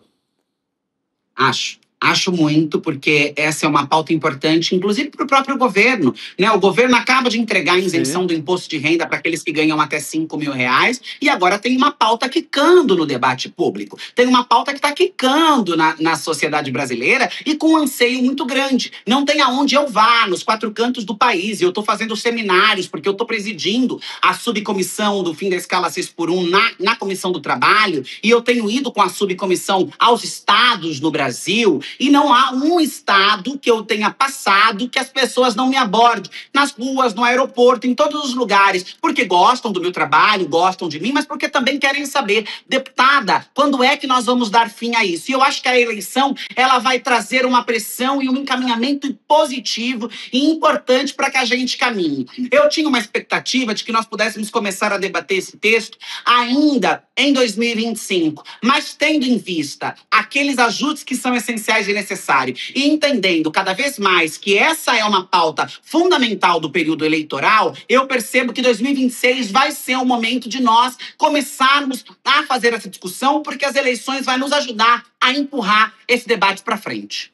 Acho muito, porque essa é uma pauta importante, inclusive para o próprio governo, né? O governo acaba de entregar a isenção do imposto de renda para aqueles que ganham até R$5.000 e agora tem uma pauta quicando no debate público. Tem uma pauta que está quicando na sociedade brasileira e com um anseio muito grande. Não tem aonde eu vá, nos 4 cantos do país. E eu estou fazendo seminários, porque eu estou presidindo a subcomissão do fim da escala 6x1 na Comissão do Trabalho, e eu tenho ido com a subcomissão aos estados no Brasil. E não há um estado que eu tenha passado que as pessoas não me abordem. Nas ruas, no aeroporto, em todos os lugares. Porque gostam do meu trabalho, gostam de mim, mas porque também querem saber, deputada, quando é que nós vamos dar fim a isso? E eu acho que a eleição, ela vai trazer uma pressão e um encaminhamento positivo e importante para que a gente caminhe. Eu tinha uma expectativa de que nós pudéssemos começar a debater esse texto ainda em 2025, mas tendo em vista aqueles ajustes que são essenciais e necessários, e entendendo cada vez mais que essa é uma pauta fundamental do período eleitoral, eu percebo que 2026 vai ser o momento de nós começarmos a fazer essa discussão, porque as eleições vão nos ajudar a empurrar esse debate para frente.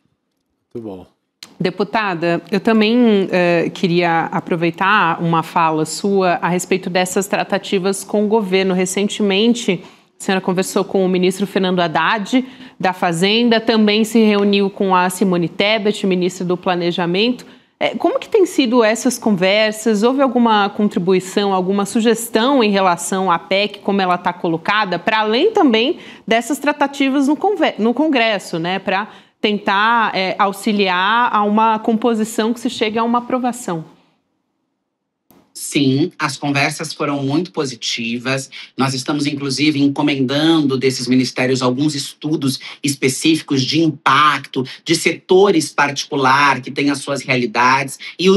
Muito bom. Deputada, eu também queria aproveitar uma fala sua a respeito dessas tratativas com o governo. Recentemente, a senhora conversou com o ministro Fernando Haddad, da Fazenda, também se reuniu com a Simone Tebet, ministra do Planejamento. Como que tem sido essas conversas? Houve alguma contribuição, alguma sugestão em relação à PEC, como ela está colocada, para além também dessas tratativas no Congresso, né, para tentar auxiliar a uma composição que se chegue a uma aprovação? Sim, as conversas foram muito positivas. Nós estamos, inclusive, encomendando desses ministérios alguns estudos específicos de impacto, de setores particulares que têm as suas realidades. E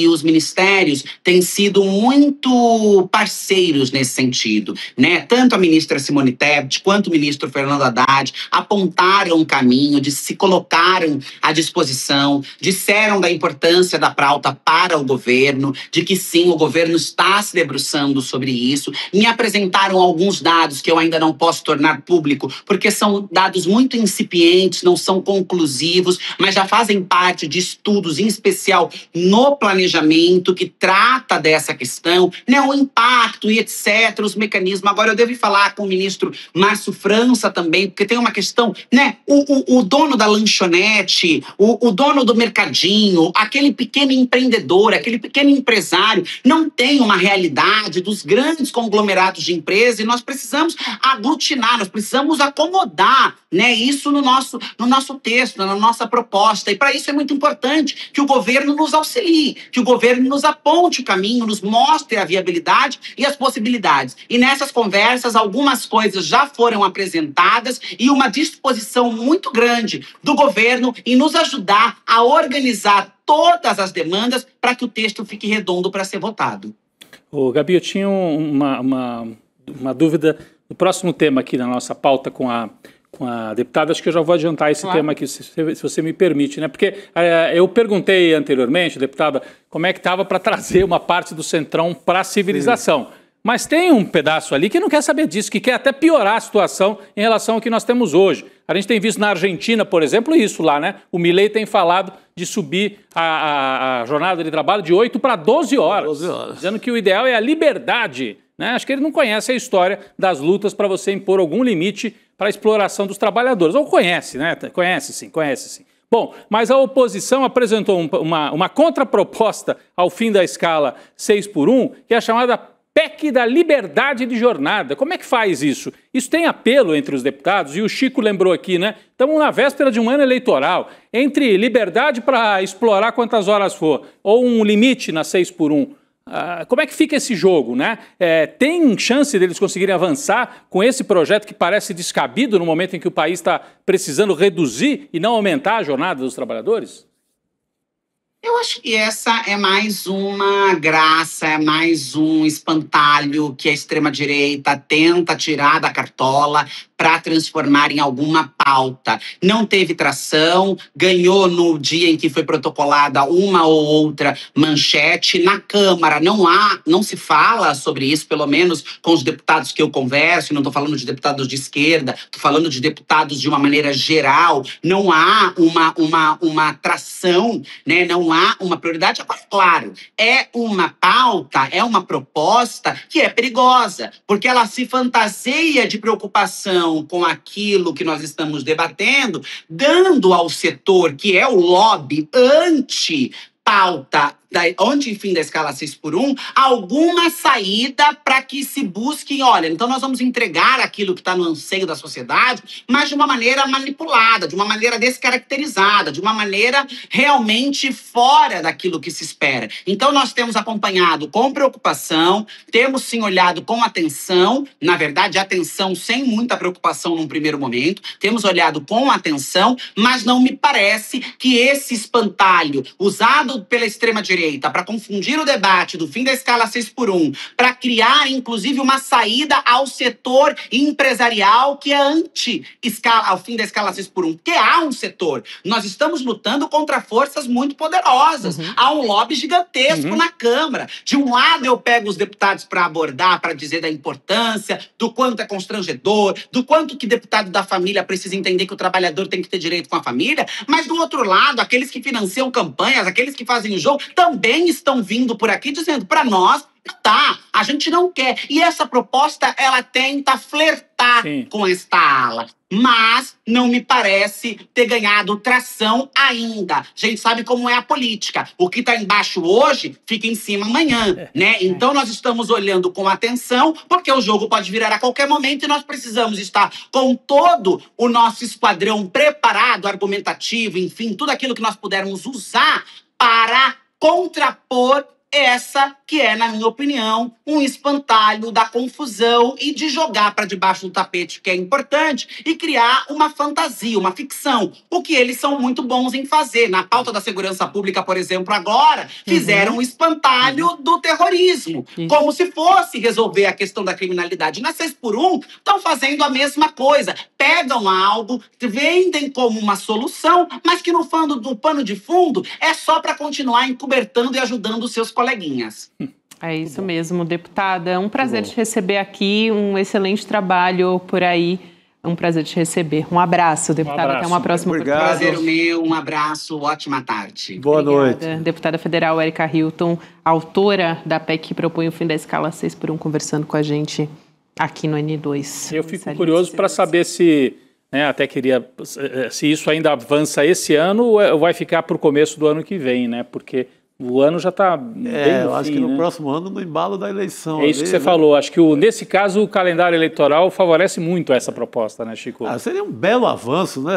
os ministérios têm sido muito parceiros nesse sentido, né? Tanto a ministra Simone Tebet quanto o ministro Fernando Haddad apontaram um caminho, se colocaram à disposição, disseram da importância da pauta para o governo, de que sim, o governo está se debruçando sobre isso. Me apresentaram alguns dados que eu ainda não posso tornar público, porque são dados muito incipientes, não são conclusivos, mas já fazem parte de estudos, em especial no planejamento, que trata dessa questão, né, o impacto e etc., os mecanismos. Agora, eu devo falar com o ministro Márcio França também, porque tem uma questão, né, o dono da lanchonete, o dono do mercadinho, aquele pequeno empreendedor, aquele pequeno empresário empresário não tem uma realidade dos grandes conglomerados de empresas e nós precisamos aglutinar, nós precisamos acomodar, né, isso no nosso texto, na nossa proposta. E para isso é muito importante que o governo nos auxilie, que o governo nos aponte o caminho, nos mostre a viabilidade e as possibilidades. E nessas conversas, algumas coisas já foram apresentadas e uma disposição muito grande do governo em nos ajudar a organizar todas as demandas para que o texto fique redondo para ser votado. Ô, Gabi, eu tinha uma dúvida no próximo tema aqui na nossa pauta com a deputada. Acho que eu já vou adiantar esse tema aqui, se você me permite, né? Porque eu perguntei anteriormente, deputada, como é que estava para trazer uma parte do Centrão para a civilização. Sim. Mas tem um pedaço ali que não quer saber disso, que quer até piorar a situação em relação ao que nós temos hoje. A gente tem visto na Argentina, por exemplo, isso lá, né? O Milei tem falado de subir a jornada de trabalho de 8 para 12 horas. 12 horas. Dizendo que o ideal é a liberdade, né? Acho que ele não conhece a história das lutas para você impor algum limite para a exploração dos trabalhadores. Ou conhece, né? Conhece sim. Bom, mas a oposição apresentou uma contraproposta ao fim da escala 6x1, que é a chamada PEC da liberdade de jornada. Como é que faz isso? Isso tem apelo entre os deputados, e o Chico lembrou aqui, né? Estamos na véspera de um ano eleitoral. Entre liberdade para explorar quantas horas for, ou um limite na 6x1, como é que fica esse jogo, né? Tem chance deles conseguirem avançar com esse projeto que parece descabido no momento em que o país está precisando reduzir e não aumentar a jornada dos trabalhadores? Eu acho que essa é mais uma graça, é mais um espantalho que a extrema-direita tenta tirar da cartola para transformar em alguma pauta. Não teve tração, ganhou no dia em que foi protocolada uma ou outra manchete. Na Câmara não se fala sobre isso, pelo menos com os deputados que eu converso, não estou falando de deputados de esquerda, estou falando de deputados de uma maneira geral. Não há uma tração, né? Não há uma prioridade. Agora, claro, é uma pauta, é uma proposta que é perigosa, porque ela se fantaseia de preocupação com aquilo que nós estamos debatendo, dando ao setor, que é o lobby anti-pauta, enfim, da escala 6x1, alguma saída para que se busque, olha, então nós vamos entregar aquilo que está no anseio da sociedade, mas de uma maneira manipulada, de uma maneira descaracterizada, de uma maneira realmente fora daquilo que se espera. Então nós temos acompanhado com preocupação, temos sim olhado com atenção, na verdade atenção sem muita preocupação num primeiro momento, temos olhado com atenção, mas não me parece que esse espantalho usado pela extrema-direita para confundir o debate do fim da escala 6x1, para criar, inclusive, uma saída ao setor empresarial que é ao fim da escala 6x1. Porque há um setor. Nós estamos lutando contra forças muito poderosas. Há um lobby gigantesco na Câmara. De um lado, eu pego os deputados para abordar, para dizer da importância, do quanto é constrangedor, do quanto que deputado da família precisa entender que o trabalhador tem que ter direito com a família, mas do outro lado, aqueles que financiam campanhas, aqueles que fazem o jogo, também estão vindo por aqui dizendo para nós, tá, a gente não quer. E essa proposta, ela tenta flertar com esta ala. Mas não me parece ter ganhado tração ainda. A gente sabe como é a política. O que está embaixo hoje, fica em cima amanhã, né? Então nós estamos olhando com atenção, porque o jogo pode virar a qualquer momento e nós precisamos estar com todo o nosso esquadrão preparado, argumentativo, enfim, tudo aquilo que nós pudermos usar para contrapor essa que é, na minha opinião, um espantalho da confusão e de jogar para debaixo do tapete, que é importante, e criar uma fantasia, uma ficção. O que eles são muito bons em fazer. Na pauta da segurança pública, por exemplo, agora, fizeram um espantalho do terrorismo, como se fosse resolver a questão da criminalidade. Na 6x1, estão fazendo a mesma coisa. Pegam algo, vendem como uma solução, mas que no pano de fundo é só para continuar encobertando e ajudando os seus coleguinhas. É isso mesmo, deputada. É um prazer te receber aqui, um excelente trabalho por aí. É um prazer te receber. Um abraço, deputada. Até uma próxima oportunidade. Prazer meu, um abraço, ótima tarde. Boa noite. Deputada federal Erika Hilton, autora da PEC que propõe o fim da escala 6x1, conversando com a gente aqui no N2. Eu fico curioso para saber se, até queria, se isso ainda avança esse ano ou vai ficar para o começo do ano que vem, né? Porque O ano já está bem no eu acho fim, que no né? próximo ano, no embalo da eleição. É isso que você falou. Acho que nesse caso o calendário eleitoral favorece muito essa proposta, né, Chico? Seria um belo avanço, né?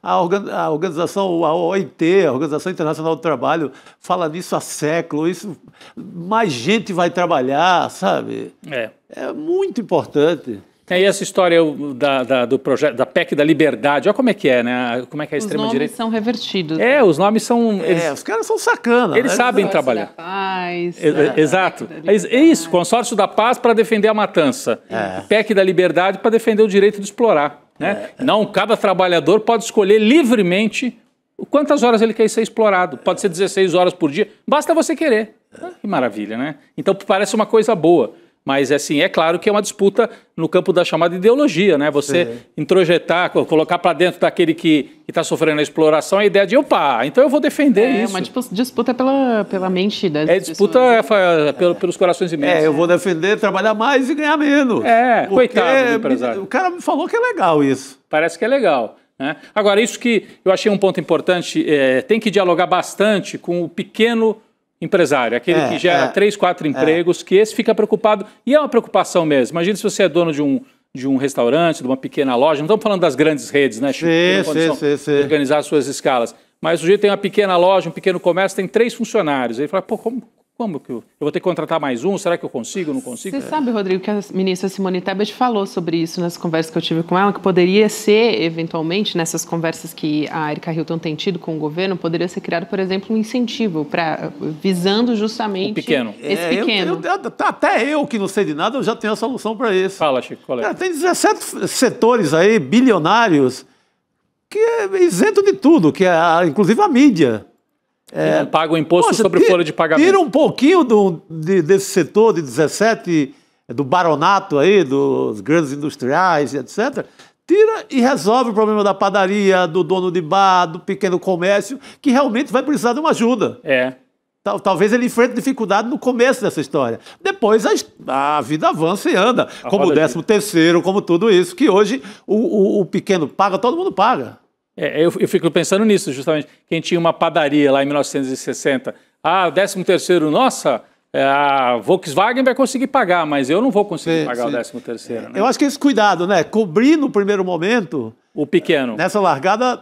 A organização, a OIT, a Organização Internacional do Trabalho, fala nisso há séculos. Mais gente vai trabalhar, sabe? É muito importante. E essa história do projeto, da PEC da liberdade, olha como é que é, né? Como é que é a extrema-direita... Os nomes são revertidos. Os nomes são... Os caras são sacana. Eles sabem trabalhar. Da Paz, Exato. É isso, Consórcio da Paz para defender a matança. PEC da liberdade para defender o direito de explorar. Né? Não, cada trabalhador pode escolher livremente quantas horas ele quer ser explorado. Pode ser 16 horas por dia, basta você querer. Que maravilha, né? Então parece uma coisa boa. Mas, assim, é claro que é uma disputa no campo da chamada ideologia, né? Você introjetar, colocar para dentro daquele que está sofrendo a exploração a ideia de, opa, então eu vou defender isso. É uma disputa pela mente das pessoas. Disputa pelos corações imensos. Eu vou defender trabalhar mais e ganhar menos. Coitado do empresário. O cara me falou que é legal isso. Parece que é legal. Né? Agora, isso que eu achei um ponto importante, tem que dialogar bastante com o pequeno empresário, aquele que gera 3, 4 empregos, que esse fica preocupado, e é uma preocupação mesmo. Imagina se você é dono de um restaurante, de uma pequena loja, não estamos falando das grandes redes, né, Chico? Sim. De organizar as suas escalas. Mas o sujeito tem uma pequena loja, um pequeno comércio, tem 3 funcionários. Ele fala, como que eu vou ter que contratar mais um? Será que eu consigo, não consigo? Você sabe, Rodrigo, que a ministra Simone Tebet falou sobre isso nas conversas que eu tive com ela, que poderia ser, eventualmente, nessas conversas que a Erika Hilton tem tido com o governo, poderia ser criado, por exemplo, um incentivo visando justamente o pequeno. Esse pequeno. Até eu, que não sei de nada, eu já tenho a solução para isso. Fala, Chico, qual é? Tem 17 setores aí, bilionários, que é isento de tudo, que é inclusive a mídia. Não paga o imposto sobre folha de pagamento. Tira um pouquinho desse setor de 17, do baronato aí, dos grandes industriais, etc. Tira e resolve o problema da padaria, do dono de bar, do pequeno comércio, que realmente vai precisar de uma ajuda. Talvez ele enfrente dificuldade no começo dessa história. Depois a vida avança e anda. Como o 13º, como tudo isso, que hoje o pequeno paga, todo mundo paga. Eu fico pensando nisso, justamente. Quem tinha uma padaria lá em 1960, 13º, nossa, a Volkswagen vai conseguir pagar, mas eu não vou conseguir pagar o 13º. Né? Eu acho que esse cuidado, né? Cobrir no primeiro momento... O pequeno. Nessa largada,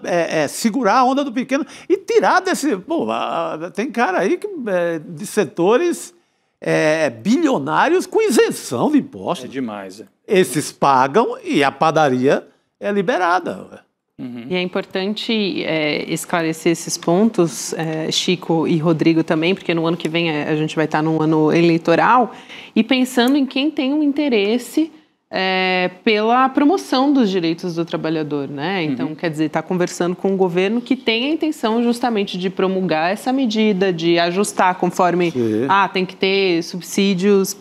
segurar a onda do pequeno e tirar desse... tem cara aí de setores bilionários com isenção de impostos. É demais. Esses pagam e a padaria é liberada. E é importante esclarecer esses pontos, Chico e Rodrigo também, porque no ano que vem a gente vai estar num ano eleitoral, e pensando em quem tem um interesse pela promoção dos direitos do trabalhador, né? Então, quer dizer, está conversando com um governo que tem a intenção justamente de promulgar essa medida, de ajustar conforme, tem que ter subsídios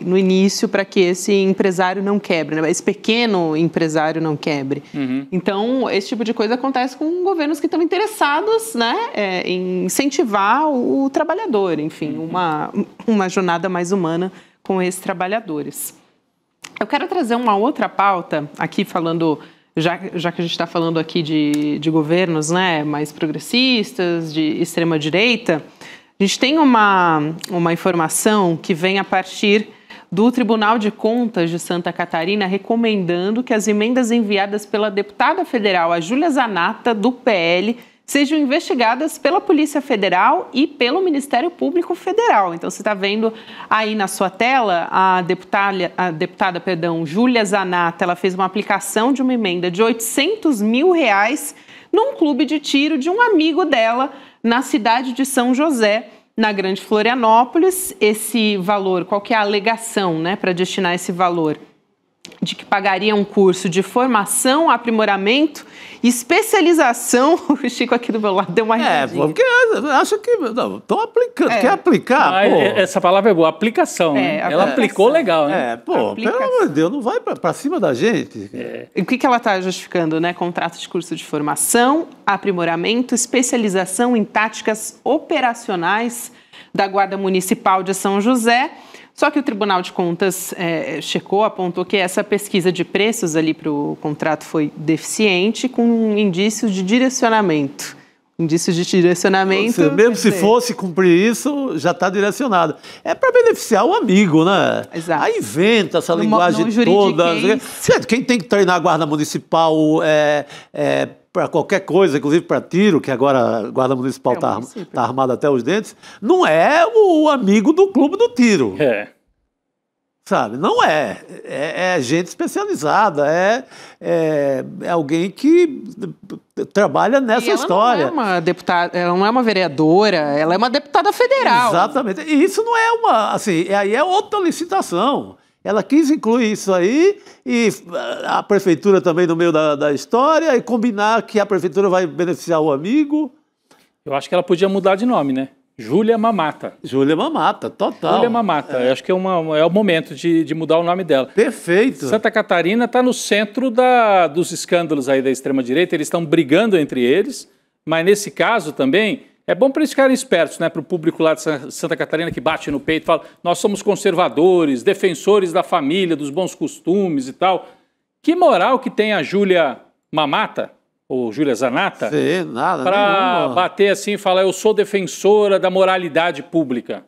no início para que esse empresário não quebre, né? Esse pequeno empresário não quebre. Então, esse tipo de coisa acontece com governos que estão interessados, né, em incentivar o trabalhador, enfim, uma jornada mais humana com esses trabalhadores. Eu quero trazer uma outra pauta, aqui falando, já que a gente está falando aqui de governos, né, mais progressistas, de extrema-direita, a gente tem uma informação que vem a partir do Tribunal de Contas de Santa Catarina recomendando que as emendas enviadas pela deputada federal, a Júlia Zanatta, do PL, sejam investigadas pela Polícia Federal e pelo Ministério Público Federal. Então, você está vendo aí na sua tela a deputada Júlia Zanatta, ela fez uma aplicação de uma emenda de R$800 mil num clube de tiro de um amigo dela na cidade de São José, na Grande Florianópolis. Esse valor, qual que é a alegação, né, para destinar esse valor? De que pagaria um curso de formação, aprimoramento e especialização. O Chico aqui do meu lado deu uma risadinha. Porque acho que estão aplicando. Quer aplicar? Essa palavra é boa, aplicação. Ela aplicou legal, né? Pelo amor de Deus, não vai para cima da gente. E o que ela está justificando, né? Contrato de curso de formação, aprimoramento, especialização em táticas operacionais da Guarda Municipal de São José. Só que o Tribunal de Contas apontou que essa pesquisa de preços ali para o contrato foi deficiente, com indícios de direcionamento. indício de direcionamento. Mesmo se fosse cumprir isso, já está direcionado. É para beneficiar o amigo, né? Exato. Aí inventa essa linguagem toda. Quem tem que treinar a guarda municipal para qualquer coisa, inclusive para tiro, que agora a guarda municipal está armada até os dentes, não é o amigo do clube do tiro. Sabe? Não é. É gente especializada, é alguém que trabalha nessa história. Não é uma deputada, ela não é uma vereadora, ela é uma deputada federal. Exatamente. E isso não é uma, assim, aí é outra licitação. Ela quis incluir isso aí e a prefeitura também no meio da história e combinar que a prefeitura vai beneficiar o amigo. Eu acho que ela podia mudar de nome, né? Júlia Mamata. Júlia Mamata, total. Júlia Mamata. Eu acho que é o momento de mudar o nome dela. Perfeito. Santa Catarina está no centro dos escândalos aí da extrema-direita. Eles estão brigando entre eles, mas nesse caso também é bom para eles ficarem espertos, né? Para o público lá de Santa Catarina que bate no peito e fala: nós somos conservadores, defensores da família, dos bons costumes e tal. Que moral que tem a Júlia Mamata? Ou Júlia Zanata, para bater assim e falar: eu sou defensora da moralidade pública.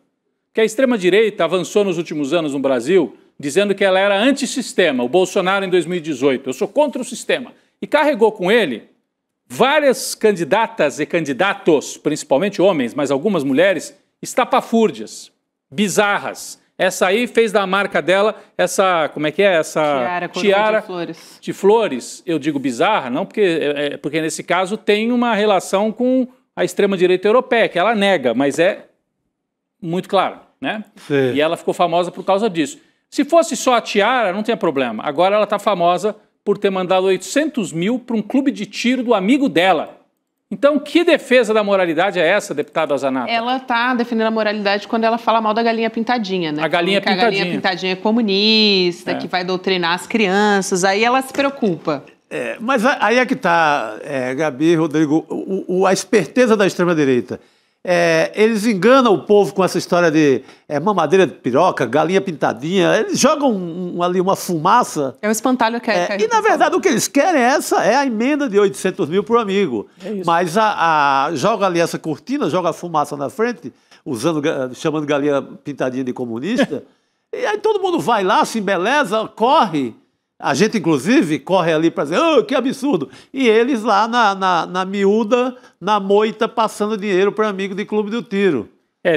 Que a extrema-direita avançou nos últimos anos no Brasil dizendo que ela era antissistema, o Bolsonaro em 2018, eu sou contra o sistema. E carregou com ele várias candidatas e candidatos, principalmente homens, mas algumas mulheres, estapafúrdias, bizarras. Essa aí fez da marca dela essa, como é que é? Essa tiara de flores. De flores. Eu digo bizarra, não porque nesse caso tem uma relação com a extrema-direita europeia, que ela nega, mas é muito claro, né? Sim. E ela ficou famosa por causa disso. Se fosse só a tiara, não tinha problema. Agora ela está famosa por ter mandado 800 mil para um clube de tiro do amigo dela. Então, que defesa da moralidade é essa, deputado Zanata? Ela está defendendo a moralidade quando ela fala mal da galinha pintadinha, né? A galinha pintadinha. A galinha pintadinha é comunista, que vai doutrinar as crianças, aí ela se preocupa. Mas aí é que está, Gabi, Rodrigo, a esperteza da extrema-direita. Eles enganam o povo com essa história de mamadeira de piroca, galinha pintadinha, eles jogam ali uma fumaça. É o espantalho que é. E, na verdade, o que eles querem é a emenda de 800 mil para o amigo. Mas joga ali essa cortina, joga a fumaça na frente, chamando galinha pintadinha de comunista, e aí todo mundo vai lá, se embeleza, corre. A gente, inclusive, corre ali para dizer: oh, que absurdo! E eles lá na miúda, na moita, passando dinheiro para amigo de clube do tiro.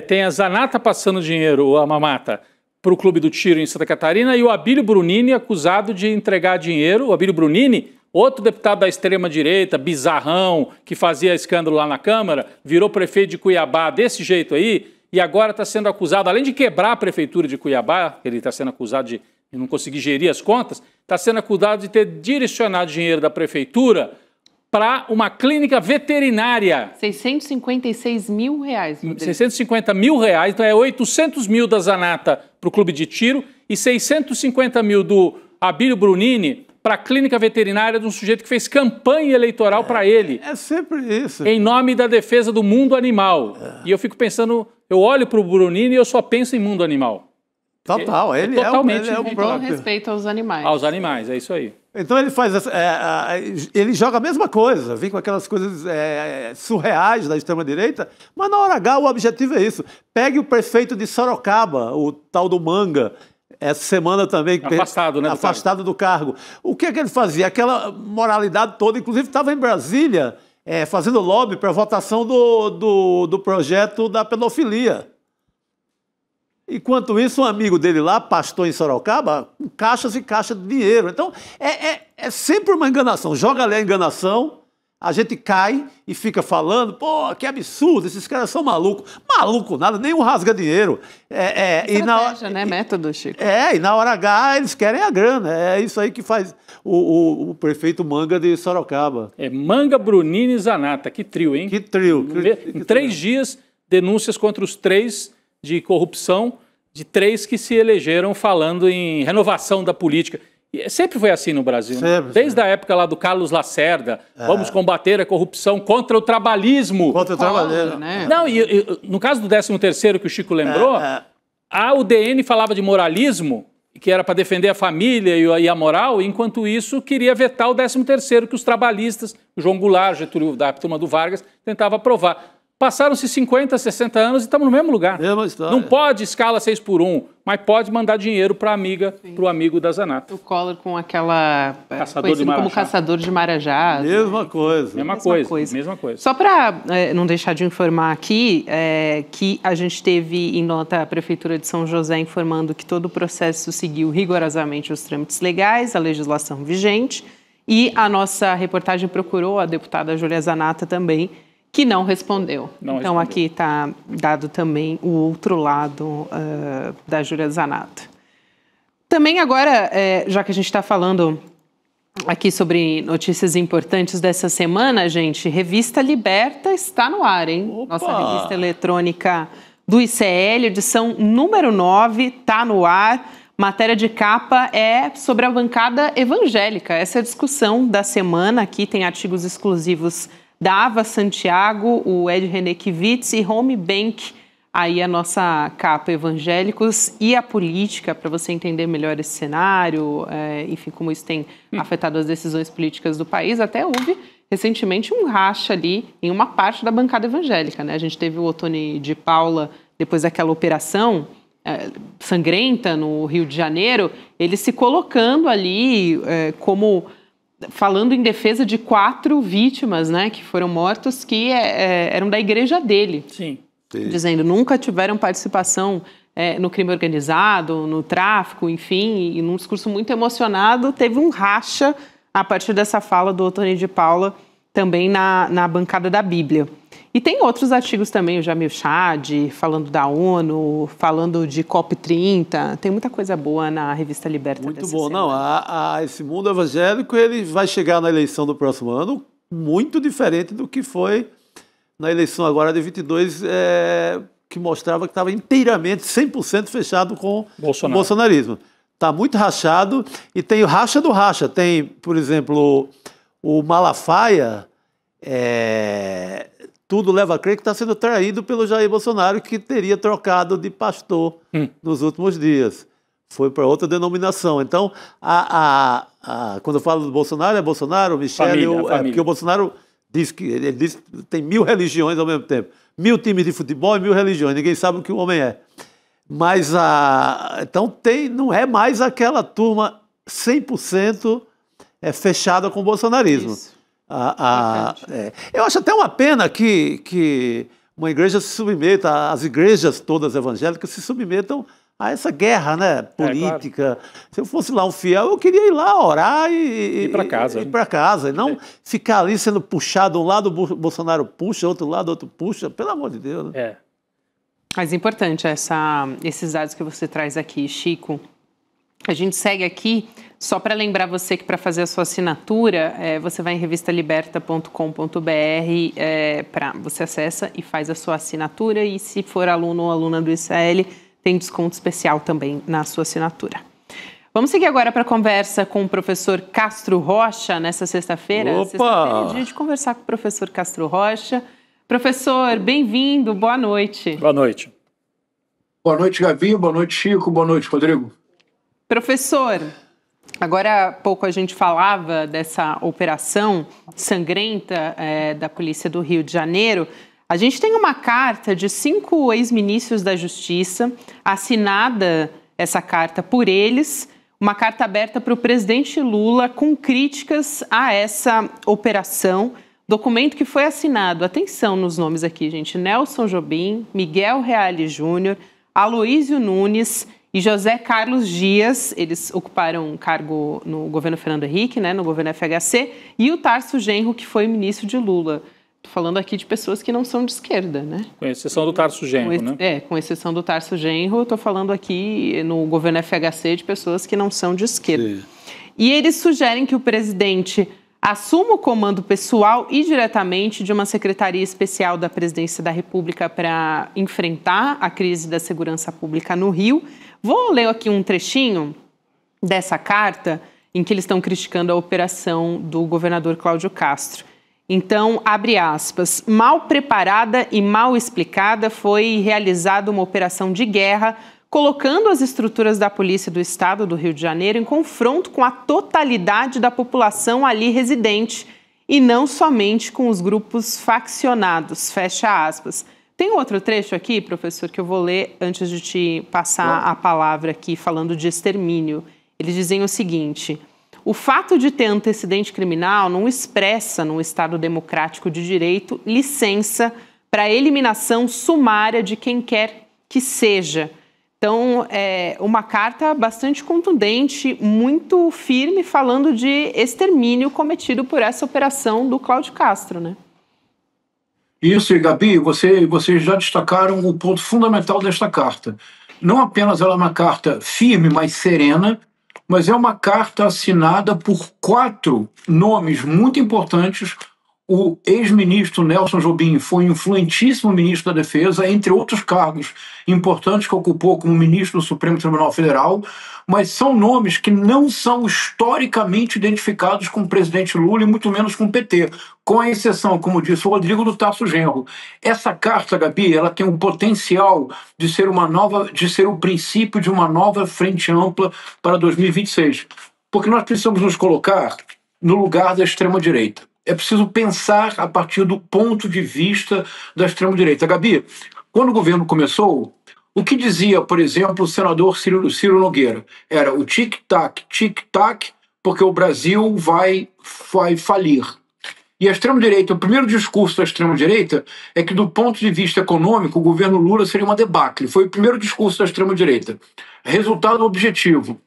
Tem a Zanata passando dinheiro, a Mamata, para o clube do tiro em Santa Catarina, e o Abílio Brunini acusado de entregar dinheiro. O Abílio Brunini, outro deputado da extrema-direita, bizarrão, que fazia escândalo lá na Câmara, virou prefeito de Cuiabá desse jeito aí, e agora está sendo acusado, além de quebrar a prefeitura de Cuiabá, ele está sendo acusado de não conseguir gerir as contas, está sendo acusado de ter direcionado dinheiro da prefeitura para uma clínica veterinária. 656 mil reais. 650 mil reais, então é 800 mil da Zanata para o clube de tiro e 650 mil do Abílio Brunini para a clínica veterinária de um sujeito que fez campanha eleitoral para ele. É sempre isso. Em nome da defesa do mundo animal. E eu fico pensando, eu olho para o Brunini e eu só penso em mundo animal. Total, ele totalmente é o próprio. respeito aos animais. Aos animais, é isso aí. Então ele faz ele joga a mesma coisa, vem com aquelas coisas surreais da extrema-direita, mas na hora H o objetivo é isso. Pegue o prefeito de Sorocaba, o tal do Manga, essa semana também... Afastado, né? Afastado do cargo. O que é que ele fazia? Aquela moralidade toda, inclusive estava em Brasília fazendo lobby para a votação do projeto da pedofilia. Enquanto isso, um amigo dele lá, pastor em Sorocaba, com caixas e caixas de dinheiro. Então, é sempre uma enganação. Joga ali a enganação, a gente cai e fica falando: pô, que absurdo, esses caras são malucos. Maluco nada, nem um rasga dinheiro. Estratégia, né? Método, Chico. E na hora H eles querem a grana. É isso aí que faz o prefeito Manga de Sorocaba. Manga, Brunini e Zanata. Que trio, hein? Que trio. Em 3 dias, denúncias contra os 3 de corrupção, de 3 que se elegeram falando em renovação da política. E sempre foi assim no Brasil, né? Desde a época lá do Carlos Lacerda, vamos combater a corrupção contra o trabalhismo. Contra o trabalhismo. Né? Não, e no caso do 13º que o Chico lembrou, a UDN falava de moralismo que era para defender a família e a moral, enquanto isso queria vetar o 13º que os trabalhistas, o João Goulart, Getúlio, da turma do Vargas, tentava aprovar. Passaram-se 50, 60 anos e estamos no mesmo lugar. Não pode escala 6x1, mas pode mandar dinheiro para o amigo da Zanata. O Collor com aquela... Conhecido como caçador de marajás. Mesma coisa. Mesma coisa. Só para não deixar de informar aqui, que a gente teve em nota a Prefeitura de São José informando que todo o processo seguiu rigorosamente os trâmites legais, a legislação vigente, e a nossa reportagem procurou a deputada Júlia Zanata também, que não respondeu. Então, aqui está dado também o outro lado da Júlia Zanata. Também agora, já que a gente está falando aqui sobre notícias importantes dessa semana, gente, Revista Liberta está no ar, hein? Opa! Nossa revista eletrônica do ICL, edição número 9, está no ar. Matéria de capa é sobre a bancada evangélica. Essa é a discussão da semana. Aqui tem artigos exclusivos da Ava Santiago, o Ed René Kivitz e Home Bank, aí a nossa capa Evangélicos e a Política, para você entender melhor esse cenário, enfim, como isso tem afetado as decisões políticas do país. Até houve recentemente um racha ali em uma parte da bancada evangélica, né? A gente teve o Othony de Paula, depois daquela operação sangrenta no Rio de Janeiro, ele se colocando ali como... falando em defesa de 4 vítimas, né, que foram mortos, que eram da igreja dele. Sim. Dizendo, nunca tiveram participação no crime organizado, no tráfico, enfim, e num discurso muito emocionado, teve um racha a partir dessa fala do Othony de Paula, também na bancada da Bíblia. E tem outros artigos também, o Jamil Chad, falando da ONU, falando de COP30, tem muita coisa boa na Revista Liberta. Muito bom. Não, esse mundo evangélico, ele vai chegar na eleição do próximo ano muito diferente do que foi na eleição agora de 22, que mostrava que estava inteiramente, 100% fechado com o bolsonarismo. Está muito rachado e tem o racha do racha. Tem, por exemplo, o Malafaia... tudo leva a crer que está sendo traído pelo Jair Bolsonaro, que teria trocado de pastor nos últimos dias. Foi para outra denominação. Então, quando eu falo do Bolsonaro, é Bolsonaro, Michele, porque o Bolsonaro diz que tem 1000 religiões ao mesmo tempo. 1000 times de futebol e 1000 religiões. Ninguém sabe o que o homem é. Mas, então, não é mais aquela turma 100% fechada com o bolsonarismo. Isso. Eu acho até uma pena que uma igreja se submeta, as igrejas todas evangélicas se submetam a essa guerra, né, política. Claro. Se eu fosse lá um fiel, eu queria ir lá orar e ir para casa. Ir para casa, e não ficar ali sendo puxado, um lado o Bolsonaro puxa, outro lado outro puxa, pelo amor de Deus. Né? Mas é importante esses dados que você traz aqui, Chico. A gente segue aqui, só para lembrar você que para fazer a sua assinatura, você vai em revistaliberta.com.br, você acessa e faz a sua assinatura, e se for aluno ou aluna do ICL, tem desconto especial também na sua assinatura. Vamos seguir agora para a conversa com o professor Castro Rocha nessa sexta-feira. Opa! Sexta-feira é dia de conversar com o professor Castro Rocha. Professor, bem-vindo, boa noite. Boa noite. Boa noite, Gavi, boa noite, Chico, boa noite, Rodrigo. Professor, agora há pouco a gente falava dessa operação sangrenta da Polícia do Rio de Janeiro. A gente tem uma carta de 5 ex-ministros da Justiça, assinada essa carta por eles, uma carta aberta para o presidente Lula com críticas a essa operação. Documento que foi assinado, atenção nos nomes aqui, gente, Nelson Jobim, Miguel Reale Júnior, Aloísio Nunes e José Carlos Dias. Eles ocuparam um cargo no governo Fernando Henrique, né, no governo FHC, e o Tarso Genro, que foi ministro de Lula. Estou falando aqui de pessoas que não são de esquerda, né? Com exceção do Tarso Genro, né? Com exceção do Tarso Genro, estou falando aqui no governo FHC de pessoas que não são de esquerda. Sim. E eles sugerem que o presidente assuma o comando pessoal e diretamente de uma secretaria especial da Presidência da República para enfrentar a crise da segurança pública no Rio. Vou ler aqui um trechinho dessa carta em que eles estão criticando a operação do governador Cláudio Castro. Então, abre aspas, mal preparada e mal explicada foi realizada uma operação de guerra colocando as estruturas da Polícia do Estado do Rio de Janeiro em confronto com a totalidade da população ali residente e não somente com os grupos faccionados, fecha aspas. Tem um outro trecho aqui, professor, que eu vou ler antes de te passar a palavra aqui, falando de extermínio. Eles dizem o seguinte: o fato de ter antecedente criminal não expressa, num Estado democrático de direito, licença para a eliminação sumária de quem quer que seja. Então, é uma carta bastante contundente, muito firme, falando de extermínio cometido por essa operação do Cláudio Castro, né? Isso, e Gabi, vocês já destacaram o ponto fundamental desta carta. Não apenas ela é uma carta firme, mas serena, mas é uma carta assinada por 4 nomes muito importantes. O ex-ministro Nelson Jobim foi um influentíssimo ministro da Defesa, entre outros cargos importantes que ocupou como ministro do Supremo Tribunal Federal, mas são nomes que não são historicamente identificados com o presidente Lula e muito menos com o PT, com a exceção, como disse o Rodrigo, do Tarso Genro. Essa carta, Gabi, ela tem um potencial de ser o princípio de uma nova frente ampla para 2026, porque nós precisamos nos colocar no lugar da extrema-direita. É preciso pensar a partir do ponto de vista da extrema-direita. Gabi, quando o governo começou, o que dizia, por exemplo, o senador Ciro Nogueira? Era o tic-tac, porque o Brasil vai falir. E a extrema-direita, o primeiro discurso da extrema-direita é que, do ponto de vista econômico, o governo Lula seria uma debacle. Foi o primeiro discurso da extrema-direita. Resultado objetivo: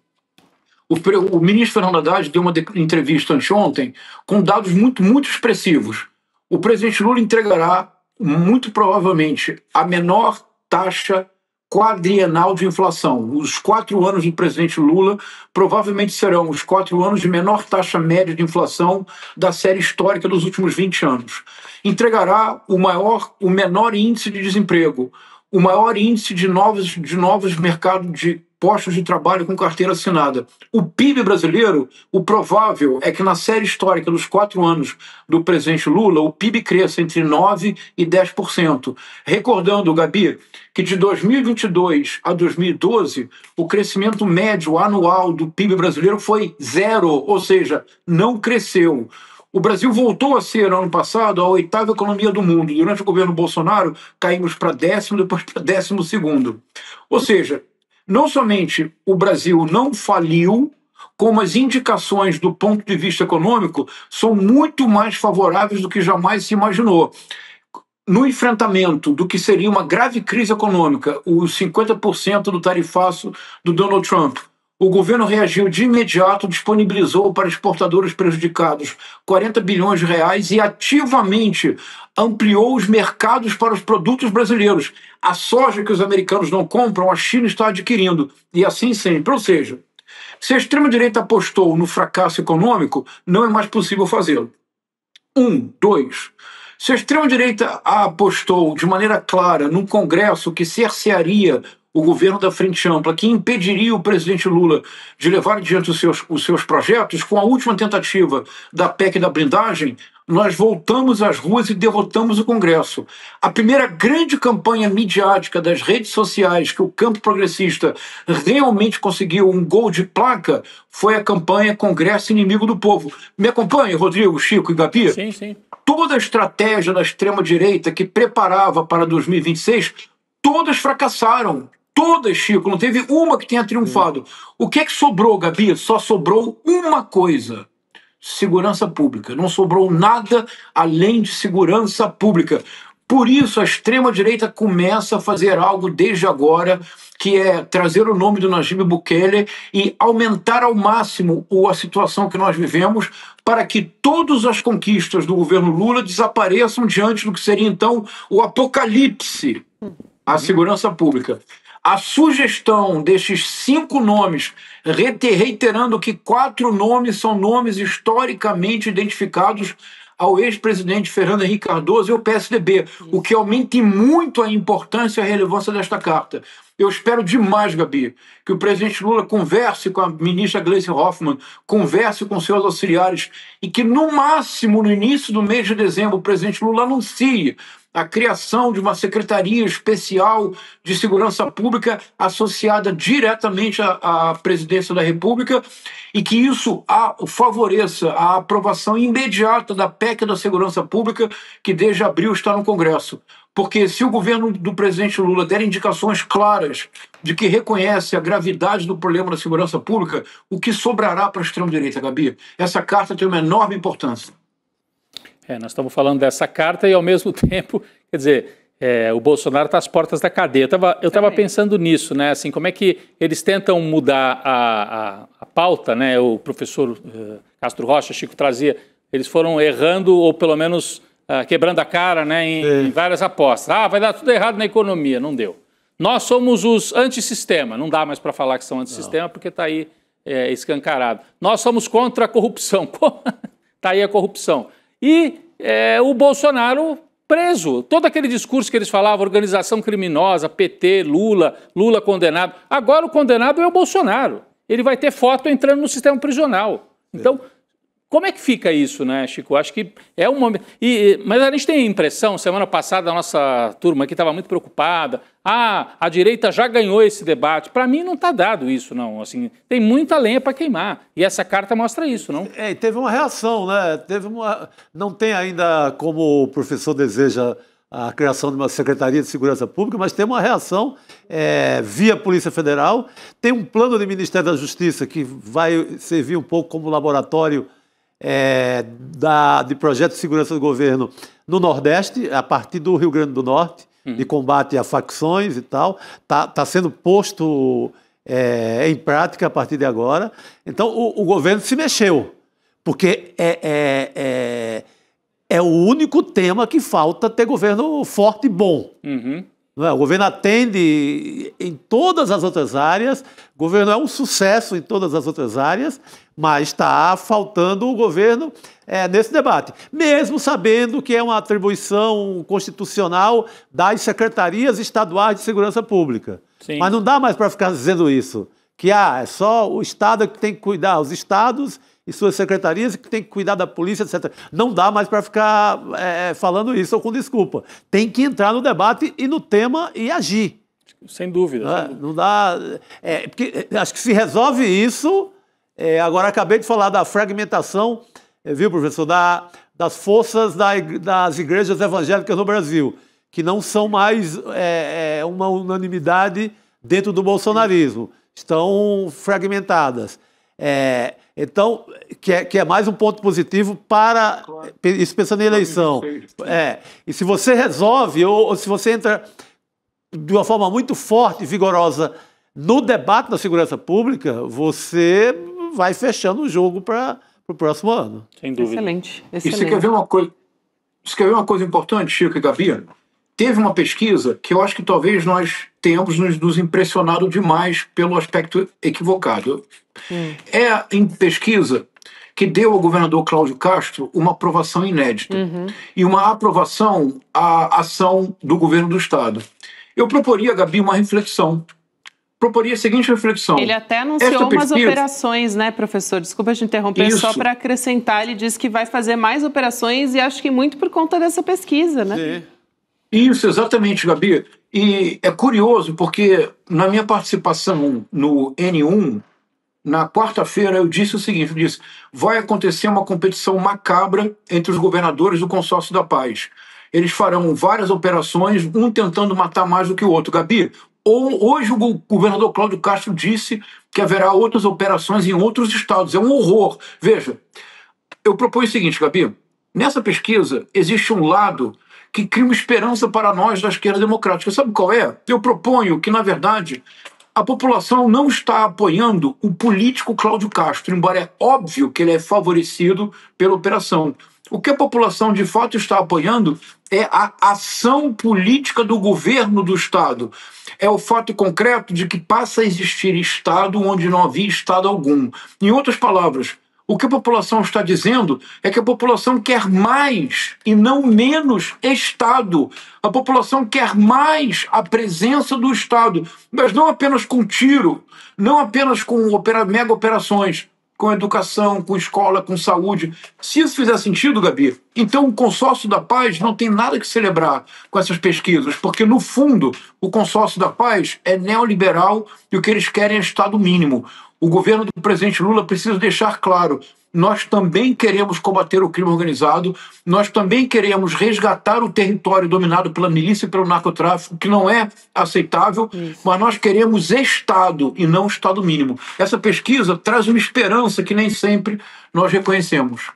o ministro Fernando Haddad deu uma entrevista anteontem com dados muito, muito expressivos. O presidente Lula entregará, muito provavelmente, a menor taxa quadrienal de inflação. Os 4 anos do presidente Lula provavelmente serão os 4 anos de menor taxa média de inflação da série histórica dos últimos 20 anos. Entregará o menor índice de desemprego, o maior índice de novos mercados de postos de trabalho com carteira assinada. O PIB brasileiro, o provável é que na série histórica dos 4 anos do presidente Lula, o PIB cresça entre 9% e 10%. Recordando, Gabi, que de 2022 a 2012, o crescimento médio anual do PIB brasileiro foi 0, ou seja, não cresceu. O Brasil voltou a ser, ano passado, a 8ª economia do mundo. Durante o governo Bolsonaro, caímos para 10º, depois para 12º. Ou seja, não somente o Brasil não faliu, como as indicações do ponto de vista econômico são muito mais favoráveis do que jamais se imaginou. No enfrentamento do que seria uma grave crise econômica, os 50% do tarifaço do Donald Trump, o governo reagiu de imediato, disponibilizou para exportadores prejudicados 40 bilhões de reais e ativamente ampliou os mercados para os produtos brasileiros. A soja que os americanos não compram, a China está adquirindo, e assim sempre. Ou seja, se a extrema-direita apostou no fracasso econômico, não é mais possível fazê-lo. 2. Se a extrema-direita apostou de maneira clara num Congresso que cercearia o governo da Frente Ampla, que impediria o presidente Lula de levar adiante os seus projetos, com a última tentativa da PEC da blindagem, nós voltamos às ruas e derrotamos o Congresso. A primeira grande campanha midiática das redes sociais que o campo progressista realmente conseguiu um gol de placa foi a campanha Congresso Inimigo do Povo. Me acompanha, Rodrigo, Chico e Gabi? Sim, sim. Toda a estratégia da extrema-direita que preparava para 2026, todas fracassaram. Todas, Chico, não teve uma que tenha triunfado. O que é que sobrou, Gabi? Só sobrou uma coisa: segurança pública. Não sobrou nada além de segurança pública. Por isso, a extrema-direita começa a fazer algo desde agora, que é trazer o nome do Nayib Bukele e aumentar ao máximo a situação que nós vivemos, para que todas as conquistas do governo Lula desapareçam diante do que seria, então, o apocalipse à segurança pública. A sugestão destes 5 nomes, reiterando que 4 nomes são nomes historicamente identificados ao ex-presidente Fernando Henrique Cardoso e ao PSDB, o que aumenta muito a importância e a relevância desta carta. Eu espero demais, Gabi, que o presidente Lula converse com a ministra Gleisi Hoffmann, converse com seus auxiliares e que, no máximo, no início do mês de dezembro, o presidente Lula anuncie a criação de uma Secretaria Especial de Segurança Pública associada diretamente à Presidência da República e que isso favoreça a aprovação imediata da PEC da Segurança Pública, que desde abril está no Congresso. Porque se o governo do presidente Lula der indicações claras de que reconhece a gravidade do problema da segurança pública, o que sobrará para a extrema-direita, Gabi? Essa carta tem uma enorme importância. Nós estamos falando dessa carta e, ao mesmo tempo, quer dizer, o Bolsonaro está às portas da cadeia. Eu estava pensando nisso, né? Assim, como é que eles tentam mudar a pauta, né? O professor Castro Rocha, Chico trazia, eles foram errando ou pelo menos quebrando a cara, né, em várias apostas. Vai dar tudo errado na economia, não deu. Nós somos os antissistema, não dá mais para falar que são antissistema porque está aí escancarado. Nós somos contra a corrupção, está aí a corrupção. E o Bolsonaro preso. Todo aquele discurso que eles falavam, organização criminosa, PT, Lula condenado. Agora o condenado é o Bolsonaro. Ele vai ter foto entrando no sistema prisional. Então, como é que fica isso, né, Chico? Acho que é um momento... Mas a gente tem a impressão, semana passada a nossa turma aqui estava muito preocupada. A direita já ganhou esse debate. Para mim não está dado isso, não. Assim, tem muita lenha para queimar. E essa carta mostra isso, não? Teve uma reação, né? Não tem ainda, como o professor deseja, a criação de uma Secretaria de Segurança Pública, mas tem uma reação via Polícia Federal. Tem um plano do Ministério da Justiça que vai servir um pouco como laboratório de projeto de segurança do governo no Nordeste, a partir do Rio Grande do Norte, de combate a facções e tal. Tá sendo posto em prática a partir de agora. Então, o governo se mexeu, porque é o único tema que falta ter governo forte e bom. Não é? O governo atende em todas as outras áreas, o governo é um sucesso em todas as outras áreas, mas está faltando o governo nesse debate. Mesmo sabendo que é uma atribuição constitucional das secretarias estaduais de segurança pública. Sim. Mas não dá mais para ficar dizendo isso, que é só o Estado que tem que cuidar, os estados e suas secretarias que tem que cuidar da polícia, etc. Não dá mais para ficar falando isso ou com desculpa. Tem que entrar no debate e no tema e agir. Sem dúvida. Não dá... porque acho que se resolve isso... agora, acabei de falar da fragmentação, viu, professor, das forças das igrejas evangélicas no Brasil, que não são mais uma unanimidade dentro do bolsonarismo. Estão fragmentadas. Então, que é mais um ponto positivo para... Isso pensando em eleição. E se você resolve, ou se você entra de uma forma muito forte e vigorosa no debate da segurança pública, você vai fechando o jogo para o próximo ano. Sem dúvida. Excelente. E você quer ver uma coisa importante, Chico e Gabi? Teve uma pesquisa que eu acho que talvez nós tenhamos nos impressionado demais pelo aspecto equivocado. É em pesquisa que deu ao governador Cláudio Castro uma aprovação inédita e uma aprovação à ação do governo do Estado. Eu proporia, Gabi, uma reflexão. Proporia a seguinte reflexão. Ele até anunciou umas operações, né, professor? Desculpa te interromper, só para acrescentar, ele disse que vai fazer mais operações e acho que muito por conta dessa pesquisa, né? Sim. Isso, exatamente, Gabi. E é curioso porque na minha participação no N1, na quarta-feira eu disse o seguinte, vai acontecer uma competição macabra entre os governadores do Consórcio da Paz. Eles farão várias operações, um tentando matar mais do que o outro. Gabi, hoje o governador Cláudio Castro disse que haverá outras operações em outros estados. É um horror. Veja, eu proponho o seguinte, Gabi, nessa pesquisa existe um lado que cria uma esperança para nós da esquerda democrática. Sabe qual é? Eu proponho que, na verdade, a população não está apoiando o político Cláudio Castro, embora é óbvio que ele é favorecido pela operação. O que a população de fato está apoiando é a ação política do governo do Estado. É o fato concreto de que passa a existir Estado onde não havia Estado algum. Em outras palavras, o que a população está dizendo é que a população quer mais e não menos Estado. A população quer mais a presença do Estado, mas não apenas com tiro, não apenas com mega operações, com educação, com escola, com saúde. Se isso fizer sentido, Gabi, Então, o Consórcio da Paz não tem nada que celebrar com essas pesquisas, porque, no fundo, o Consórcio da Paz é neoliberal e o que eles querem é Estado mínimo. O governo do presidente Lula precisa deixar claro: nós também queremos combater o crime organizado, nós também queremos resgatar o território dominado pela milícia e pelo narcotráfico, que não é aceitável, mas nós queremos Estado e não Estado mínimo. Essa pesquisa traz uma esperança que nem sempre nós reconhecemos.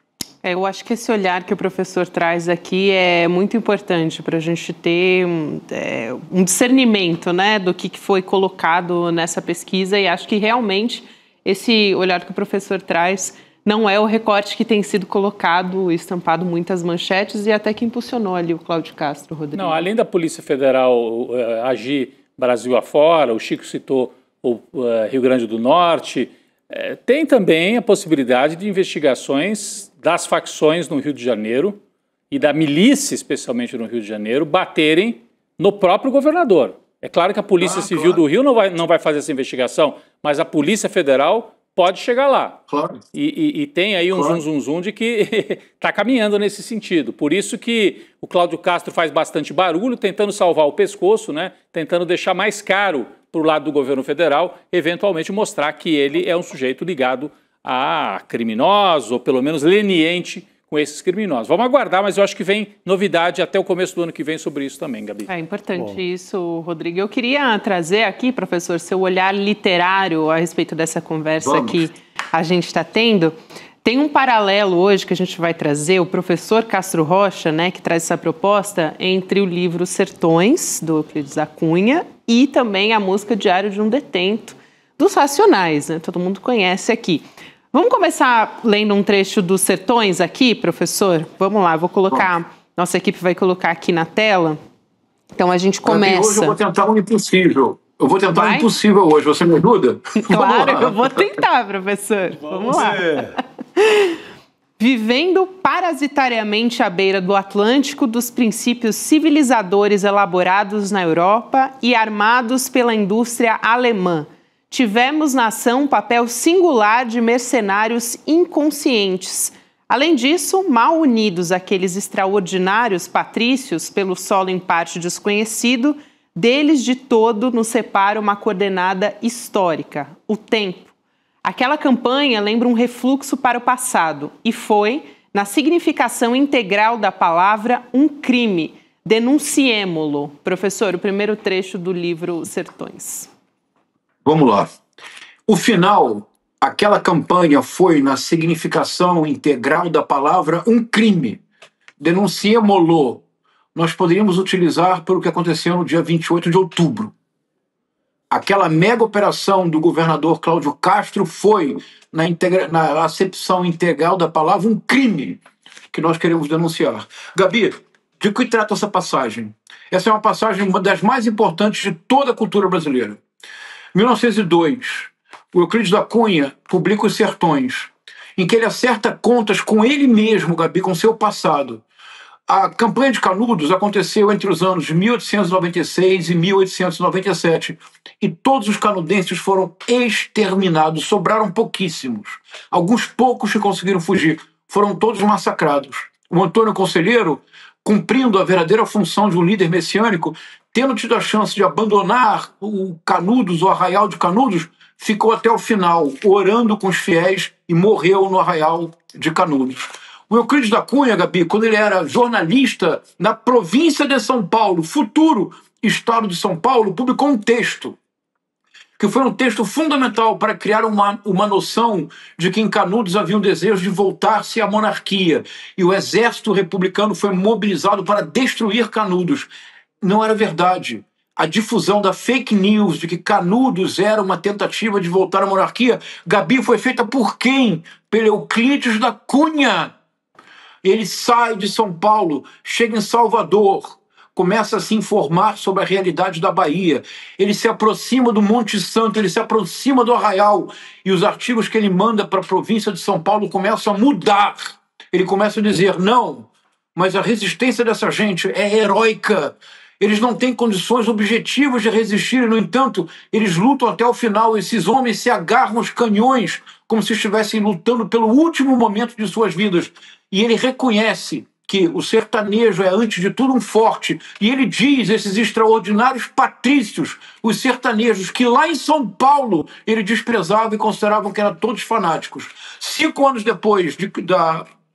Eu acho que esse olhar que o professor traz aqui é muito importante para a gente ter um discernimento, né, do que foi colocado nessa pesquisa, e acho que realmente esse olhar que o professor traz não é o recorte que tem sido colocado, estampado muitas manchetes e até que impulsionou ali o Cláudio Castro, Rodrigo. Não, além da Polícia Federal agir Brasil afora, o Chico citou o Rio Grande do Norte, tem também a possibilidade de investigações das facções no Rio de Janeiro e da milícia, especialmente no Rio de Janeiro, baterem no próprio governador. É claro que a Polícia Civil do Rio não vai fazer essa investigação, mas a Polícia Federal pode chegar lá. Claro. E tem aí um zum de que está caminhando nesse sentido. Por isso que o Cláudio Castro faz bastante barulho, tentando salvar o pescoço, né? Tentando deixar mais caro para o lado do governo federal, eventualmente mostrar que ele é um sujeito ligado a criminosos, ou pelo menos leniente com esses criminosos. Vamos aguardar, mas eu acho que vem novidade até o começo do ano que vem sobre isso também, Gabi. É importante isso, Rodrigo. Eu queria trazer aqui, professor, seu olhar literário a respeito dessa conversa que a gente está tendo. Tem um paralelo hoje que a gente vai trazer, o professor Castro Rocha, né, que traz essa proposta entre o livro Sertões, do Euclides da Cunha, e também a música Diário de um Detento, dos Racionais, né? Todo mundo conhece aqui. Vamos começar lendo um trecho dos Sertões aqui, professor? Vamos lá, vou colocar, nossa equipe vai colocar aqui na tela. Então a gente começa. Hoje eu vou tentar um impossível. Eu vou tentar um impossível hoje, você me ajuda? Claro, eu vou tentar, professor. Vamos lá. Vivendo parasitariamente à beira do Atlântico dos princípios civilizadores elaborados na Europa e armados pela indústria alemã, tivemos na ação um papel singular de mercenários inconscientes. Além disso, mal unidos àqueles extraordinários patrícios pelo solo em parte desconhecido, deles de todo nos separa uma coordenada histórica, o tempo. Aquela campanha lembra um refluxo para o passado e foi, na significação integral da palavra, um crime. Denunciemo-lo. Professor, o primeiro trecho do livro Sertões. Vamos lá. O final, aquela campanha foi, na significação integral da palavra, um crime. Denunciemo-lo. Nós poderíamos utilizar pelo que aconteceu no dia 28 de outubro. Aquela mega operação do governador Cláudio Castro foi, na acepção integral da palavra, um crime que nós queremos denunciar. Gabi, de que trata essa passagem? Essa é uma passagem, uma das mais importantes de toda a cultura brasileira. 1902, o Euclides da Cunha publica Os Sertões, em que ele acerta contas com ele mesmo, Gabi, com seu passado. A campanha de Canudos aconteceu entre os anos de 1896 e 1897 e todos os canudenses foram exterminados, sobraram pouquíssimos. Alguns poucos que conseguiram fugir, foram todos massacrados. O Antônio Conselheiro, cumprindo a verdadeira função de um líder messiânico, tendo tido a chance de abandonar o Canudos, o arraial de Canudos, ficou até o final, orando com os fiéis e morreu no arraial de Canudos. O Euclides da Cunha, Gabi, quando ele era jornalista na província de São Paulo, futuro estado de São Paulo, publicou um texto, que foi um texto fundamental para criar uma noção de que em Canudos havia um desejo de voltar-se à monarquia, e o exército republicano foi mobilizado para destruir Canudos. Não era verdade. A difusão da fake news de que Canudos era uma tentativa de voltar à monarquia, Gabi, foi feita por quem? Pelo Euclides da Cunha. Ele sai de São Paulo, chega em Salvador, começa a se informar sobre a realidade da Bahia. Ele se aproxima do Monte Santo, ele se aproxima do Arraial, e os artigos que ele manda para a província de São Paulo começam a mudar. Ele começa a dizer, não, mas a resistência dessa gente é heróica. Eles não têm condições objetivas de resistir, e, no entanto, eles lutam até o final. Esses homens se agarram aos canhões como se estivessem lutando pelo último momento de suas vidas. E ele reconhece que o sertanejo é, antes de tudo, um forte. E ele diz, esses extraordinários patrícios, os sertanejos, que lá em São Paulo ele desprezava e consideravam que eram todos fanáticos. 5 anos depois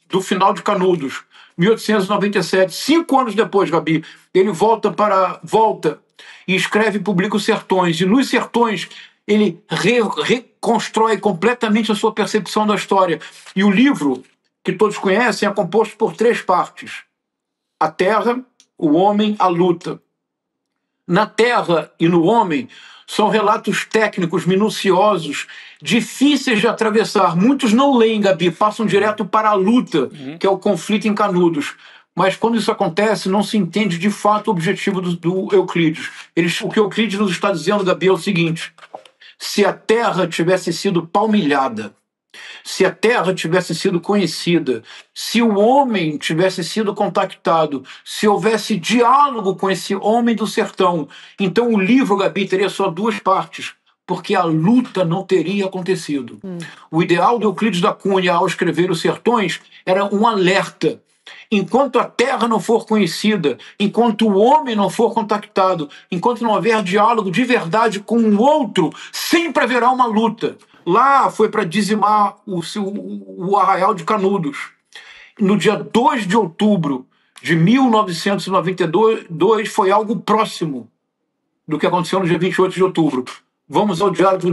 do final de Canudos, 1897, 5 anos depois, Gabi, ele volta e escreve e publica Os Sertões. E nos Sertões ele reconstrói completamente a sua percepção da história. E o livro, que todos conhecem, é composto por 3 partes: a terra, o homem, a luta. Na terra e no homem são relatos técnicos, minuciosos, difíceis de atravessar. Muitos não leem, Gabi, passam direto para a luta, que é o conflito em Canudos. Mas quando isso acontece, não se entende de fato o objetivo do Euclides. O que Euclides nos está dizendo, Gabi, é o seguinte: se a terra tivesse sido palmilhada, se a terra tivesse sido conhecida, se o homem tivesse sido contactado, se houvesse diálogo com esse homem do sertão, então o livro, Gabi, teria só 2 partes, porque a luta não teria acontecido. O ideal de Euclides da Cunha ao escrever Os Sertões era um alerta. Enquanto a terra não for conhecida, enquanto o homem não for contactado, enquanto não houver diálogo de verdade com o outro, sempre haverá uma luta. Lá foi para dizimar o arraial de Canudos. No dia 2 de outubro de 1992, foi algo próximo do que aconteceu no dia 28 de outubro. Vamos ao diário de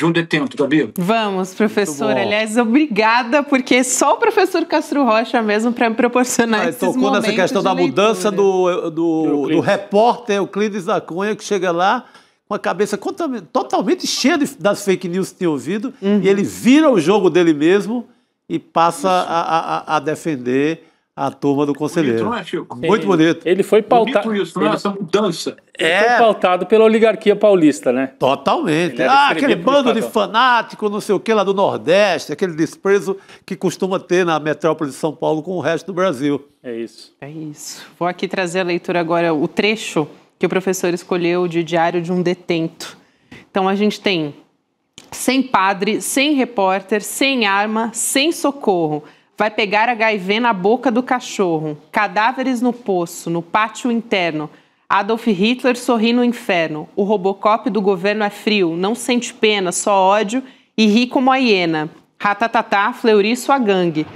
um detento, Gabi? Vamos, professor. Aliás, obrigada, porque só o professor Castro Rocha mesmo para me proporcionar esses momentos. Tocou nessa questão da mudança do repórter Euclides da Cunha, que chega lá com a cabeça totalmente cheia das fake news que tinha ouvido, e ele vira o jogo dele mesmo e passa a defender a turma do conselheiro. Bonito, não é, Chico? Muito bonito. Ele foi pautado. Bonito isso, não é? Essa mudança. Foi pautado pela oligarquia paulista, né? Totalmente. Aquele bando de fanático, não sei o que, lá do Nordeste, aquele desprezo que costuma ter na metrópole de São Paulo com o resto do Brasil. É isso. É isso. Vou aqui trazer a leitura agora, o trecho que o professor escolheu de Diário de um Detento. Então a gente tem: sem padre, sem repórter, sem arma, sem socorro. Vai pegar HIV na boca do cachorro. Cadáveres no poço, no pátio interno. Adolf Hitler sorri no inferno. O Robocop do governo é frio, não sente pena, só ódio e ri como a hiena. Ratatatá, Fleury, sua gangue.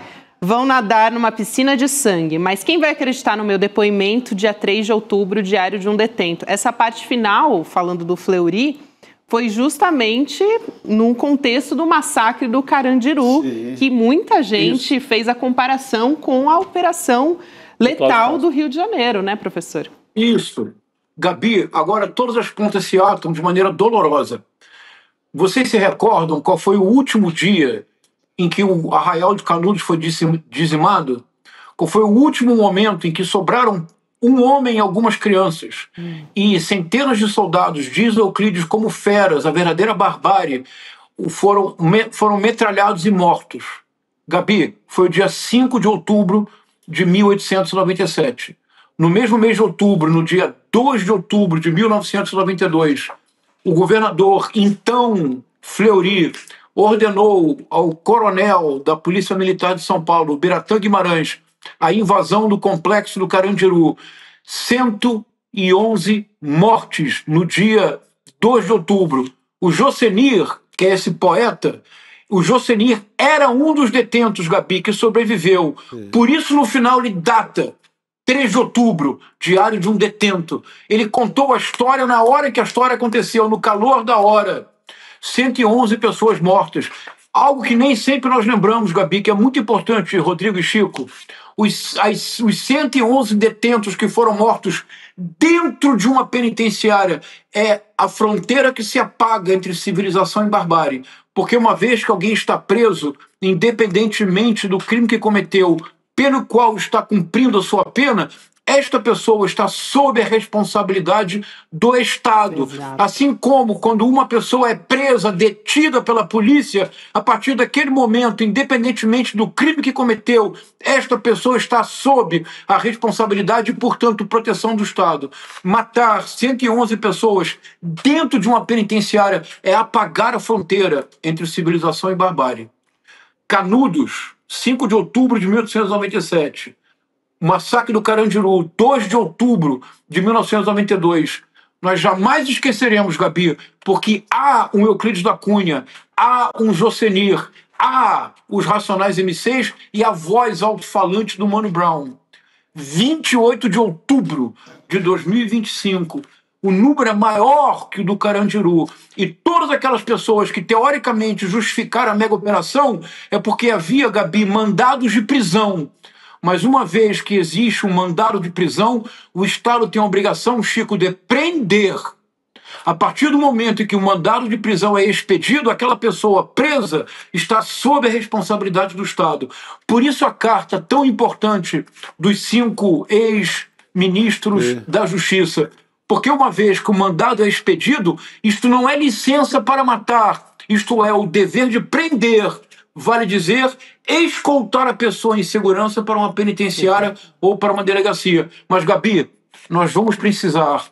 Vão nadar numa piscina de sangue. Mas quem vai acreditar no meu depoimento, dia 3 de outubro, Diário de um Detento? Essa parte final, falando do Fleury, foi justamente num contexto do massacre do Carandiru, que muita gente fez a comparação com a operação letal do Rio de Janeiro, né, professor? Isso. Gabi, agora todas as pontas se atam de maneira dolorosa. Vocês se recordam qual foi o último dia em que o arraial de Canudos foi dizimado? Qual foi o último momento em que sobraram um homem e algumas crianças, e centenas de soldados, diz Euclides, como feras, a verdadeira barbárie, foram metralhados e mortos? Gabi, foi o dia 5 de outubro de 1897. No mesmo mês de outubro, no dia 2 de outubro de 1992, o governador, então Fleury, ordenou ao coronel da Polícia Militar de São Paulo, Biratã Guimarães, a invasão do complexo do Carandiru. 111 mortes no dia 2 de outubro. O Jocenir, que é esse poeta, o Jocenir era um dos detentos, Gabi, que sobreviveu. Por isso, no final, ele data 3 de outubro, Diário de um Detento. Ele contou a história na hora que a história aconteceu, no calor da hora. 111 pessoas mortas. Algo que nem sempre nós lembramos, Gabi, que é muito importante, Rodrigo e Chico. Os 111 detentos que foram mortos dentro de uma penitenciária é a fronteira que se apaga entre civilização e barbárie. Porque uma vez que alguém está preso, independentemente do crime que cometeu, pelo qual está cumprindo a sua pena, esta pessoa está sob a responsabilidade do Estado. Exato. Assim como quando uma pessoa é presa, detida pela polícia, a partir daquele momento, independentemente do crime que cometeu, esta pessoa está sob a responsabilidade e, portanto, proteção do Estado. Matar 111 pessoas dentro de uma penitenciária é apagar a fronteira entre civilização e barbárie. Canudos, 5 de outubro de 1897. o massacre do Carandiru, 2 de outubro de 1992. Nós jamais esqueceremos, Gabi, porque há um Euclides da Cunha, há um Jocenir, há os Racionais MCs e a voz alto-falante do Mano Brown. 28 de outubro de 2025, o número é maior que o do Carandiru. E todas aquelas pessoas que teoricamente justificaram a mega operação é porque havia, Gabi, mandados de prisão. Mas uma vez que existe um mandado de prisão, o Estado tem a obrigação, Chico, de prender. A partir do momento em que o mandado de prisão é expedido, aquela pessoa presa está sob a responsabilidade do Estado. Por isso a carta tão importante dos 5 ex-ministros da Justiça. Porque uma vez que o mandado é expedido, isto não é licença para matar, isto é o dever de prender. Vale dizer, escoltar a pessoa em segurança para uma penitenciária ou para uma delegacia. Mas, Gabi, nós vamos precisar,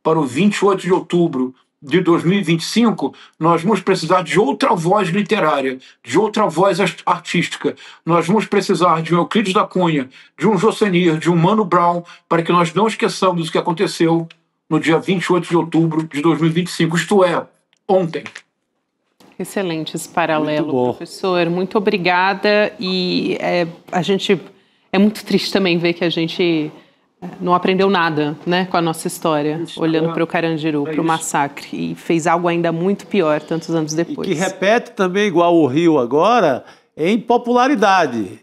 para o 28 de outubro de 2025, nós vamos precisar de outra voz literária, de outra voz artística. Nós vamos precisar de um Euclides da Cunha, de um Jocenir, de um Mano Brown, para que nós não esqueçamos o que aconteceu no dia 28 de outubro de 2025, isto é, ontem. Excelente esse paralelo, professor. Muito obrigada. E é muito triste também ver que a gente não aprendeu nada, né, com a nossa história, olhando para o Carandiru, para o massacre, e fez algo ainda muito pior tantos anos depois. E que repete também, igual o Rio agora, em popularidade.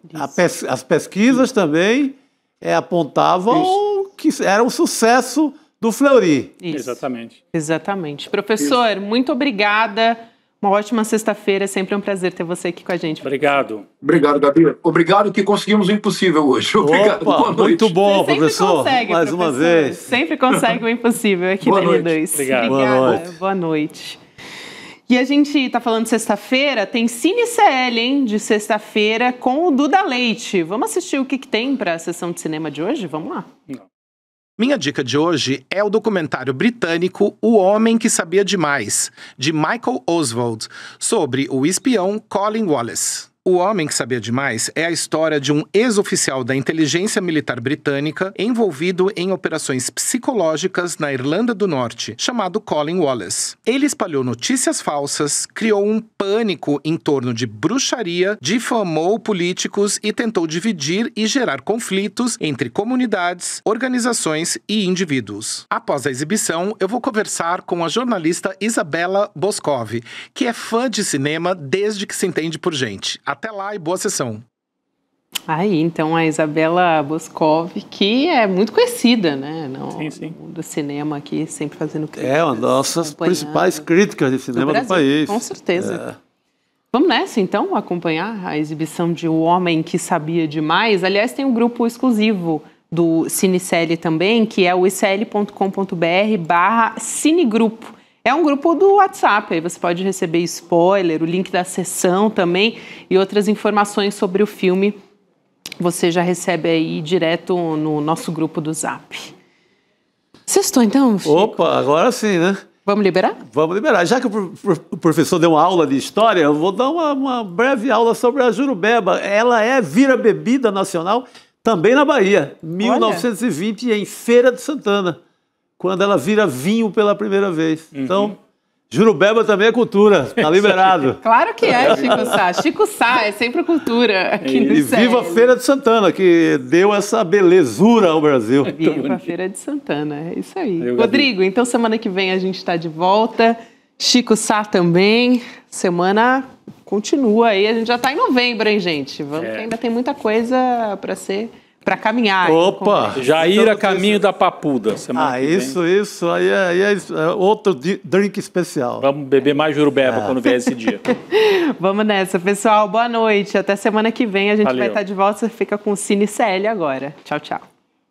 As pesquisas também apontavam que era um sucesso do Fleury. Isso. Exatamente. Exatamente. Professor, muito obrigada. Uma ótima sexta-feira, é sempre um prazer ter você aqui com a gente. Obrigado. Obrigado, Gabi. Obrigado que conseguimos o impossível hoje. Obrigado. Opa, boa noite. Muito bom, você professor. Consegue, mais professor. uma vez. Sempre consegue o impossível aqui boa na noite. N2. Obrigado. Obrigada. Boa noite. E a gente está falando de sexta-feira, tem Cine CL, hein, de sexta-feira, com o Duda Leite. Vamos assistir o que tem para a sessão de cinema de hoje? Vamos lá. Minha dica de hoje é o documentário britânico O Homem que Sabia Demais, de Michael Oswald, sobre o espião Colin Wallace. O Homem que Sabia Demais é a história de um ex-oficial da inteligência militar britânica envolvido em operações psicológicas na Irlanda do Norte, chamado Colin Wallace. Ele espalhou notícias falsas, criou um pânico em torno de bruxaria, difamou políticos e tentou dividir e gerar conflitos entre comunidades, organizações e indivíduos. Após a exibição, eu vou conversar com a jornalista Isabela Boscov, que é fã de cinema desde que se entende por gente. Até lá e boa sessão. Aí, então, a Isabela Boscov, que é muito conhecida, né? Sim. Do cinema aqui, sempre fazendo críticas. É uma das nossas principais críticas de cinema do país. Com certeza. Vamos nessa, então, acompanhar a exibição de O Homem que Sabia Demais. Aliás, tem um grupo exclusivo do CineCL também, que é o icl.com.br/cinegrupo. É um grupo do WhatsApp, aí você pode receber spoiler, o link da sessão também e outras informações sobre o filme. Você já recebe aí direto no nosso grupo do Zap. Sextou então, Chico? Opa, agora sim, né? Vamos liberar? Vamos liberar. Já que o professor deu uma aula de história, eu vou dar uma breve aula sobre a Jurubeba. Ela vira bebida nacional também na Bahia, 1920, em Feira de Santana, quando ela vira vinho pela primeira vez. Então, Jurubeba também é cultura, tá liberado. Claro que é, Chico Sá. Chico Sá é sempre cultura aqui no E viva a Feira de Santana, que deu essa belezura ao Brasil. Viva a Feira de Santana, é isso aí. Rodrigo, então semana que vem a gente está de volta. Chico Sá também. Semana continua aí, a gente já está em novembro, hein, gente? Vamos que ainda tem muita coisa para caminhar. Opa! Já ir a caminho da Papuda. Isso. Aí é outro drink especial. Vamos beber mais Jurubeba quando vier esse dia. Vamos nessa, pessoal. Boa noite. Até semana que vem a gente vai estar de volta. Você fica com o Cine CL agora. Tchau, tchau.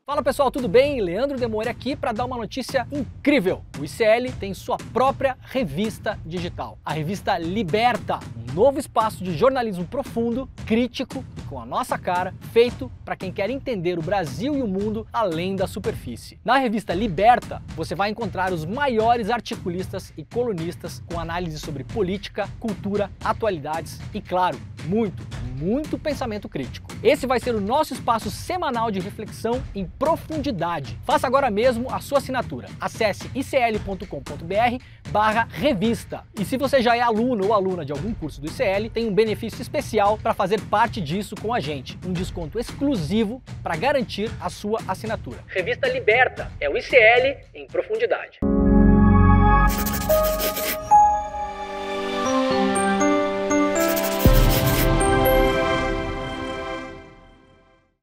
Fala pessoal, tudo bem? Leandro Demore aqui para dar uma notícia incrível. O ICL tem sua própria revista digital, a revista Liberta, um novo espaço de jornalismo profundo, crítico, com a nossa cara, feito para quem quer entender o Brasil e o mundo além da superfície. Na revista Liberta, você vai encontrar os maiores articulistas e colunistas com análise sobre política, cultura, atualidades e, claro, muito pensamento crítico. Esse vai ser o nosso espaço semanal de reflexão em profundidade. Faça agora mesmo a sua assinatura. Acesse icl.com.br/revista. E se você já é aluno ou aluna de algum curso do ICL, tem um benefício especial para fazer parte disso com a gente. Um desconto exclusivo para garantir a sua assinatura. Revista Liberta é o ICL em profundidade.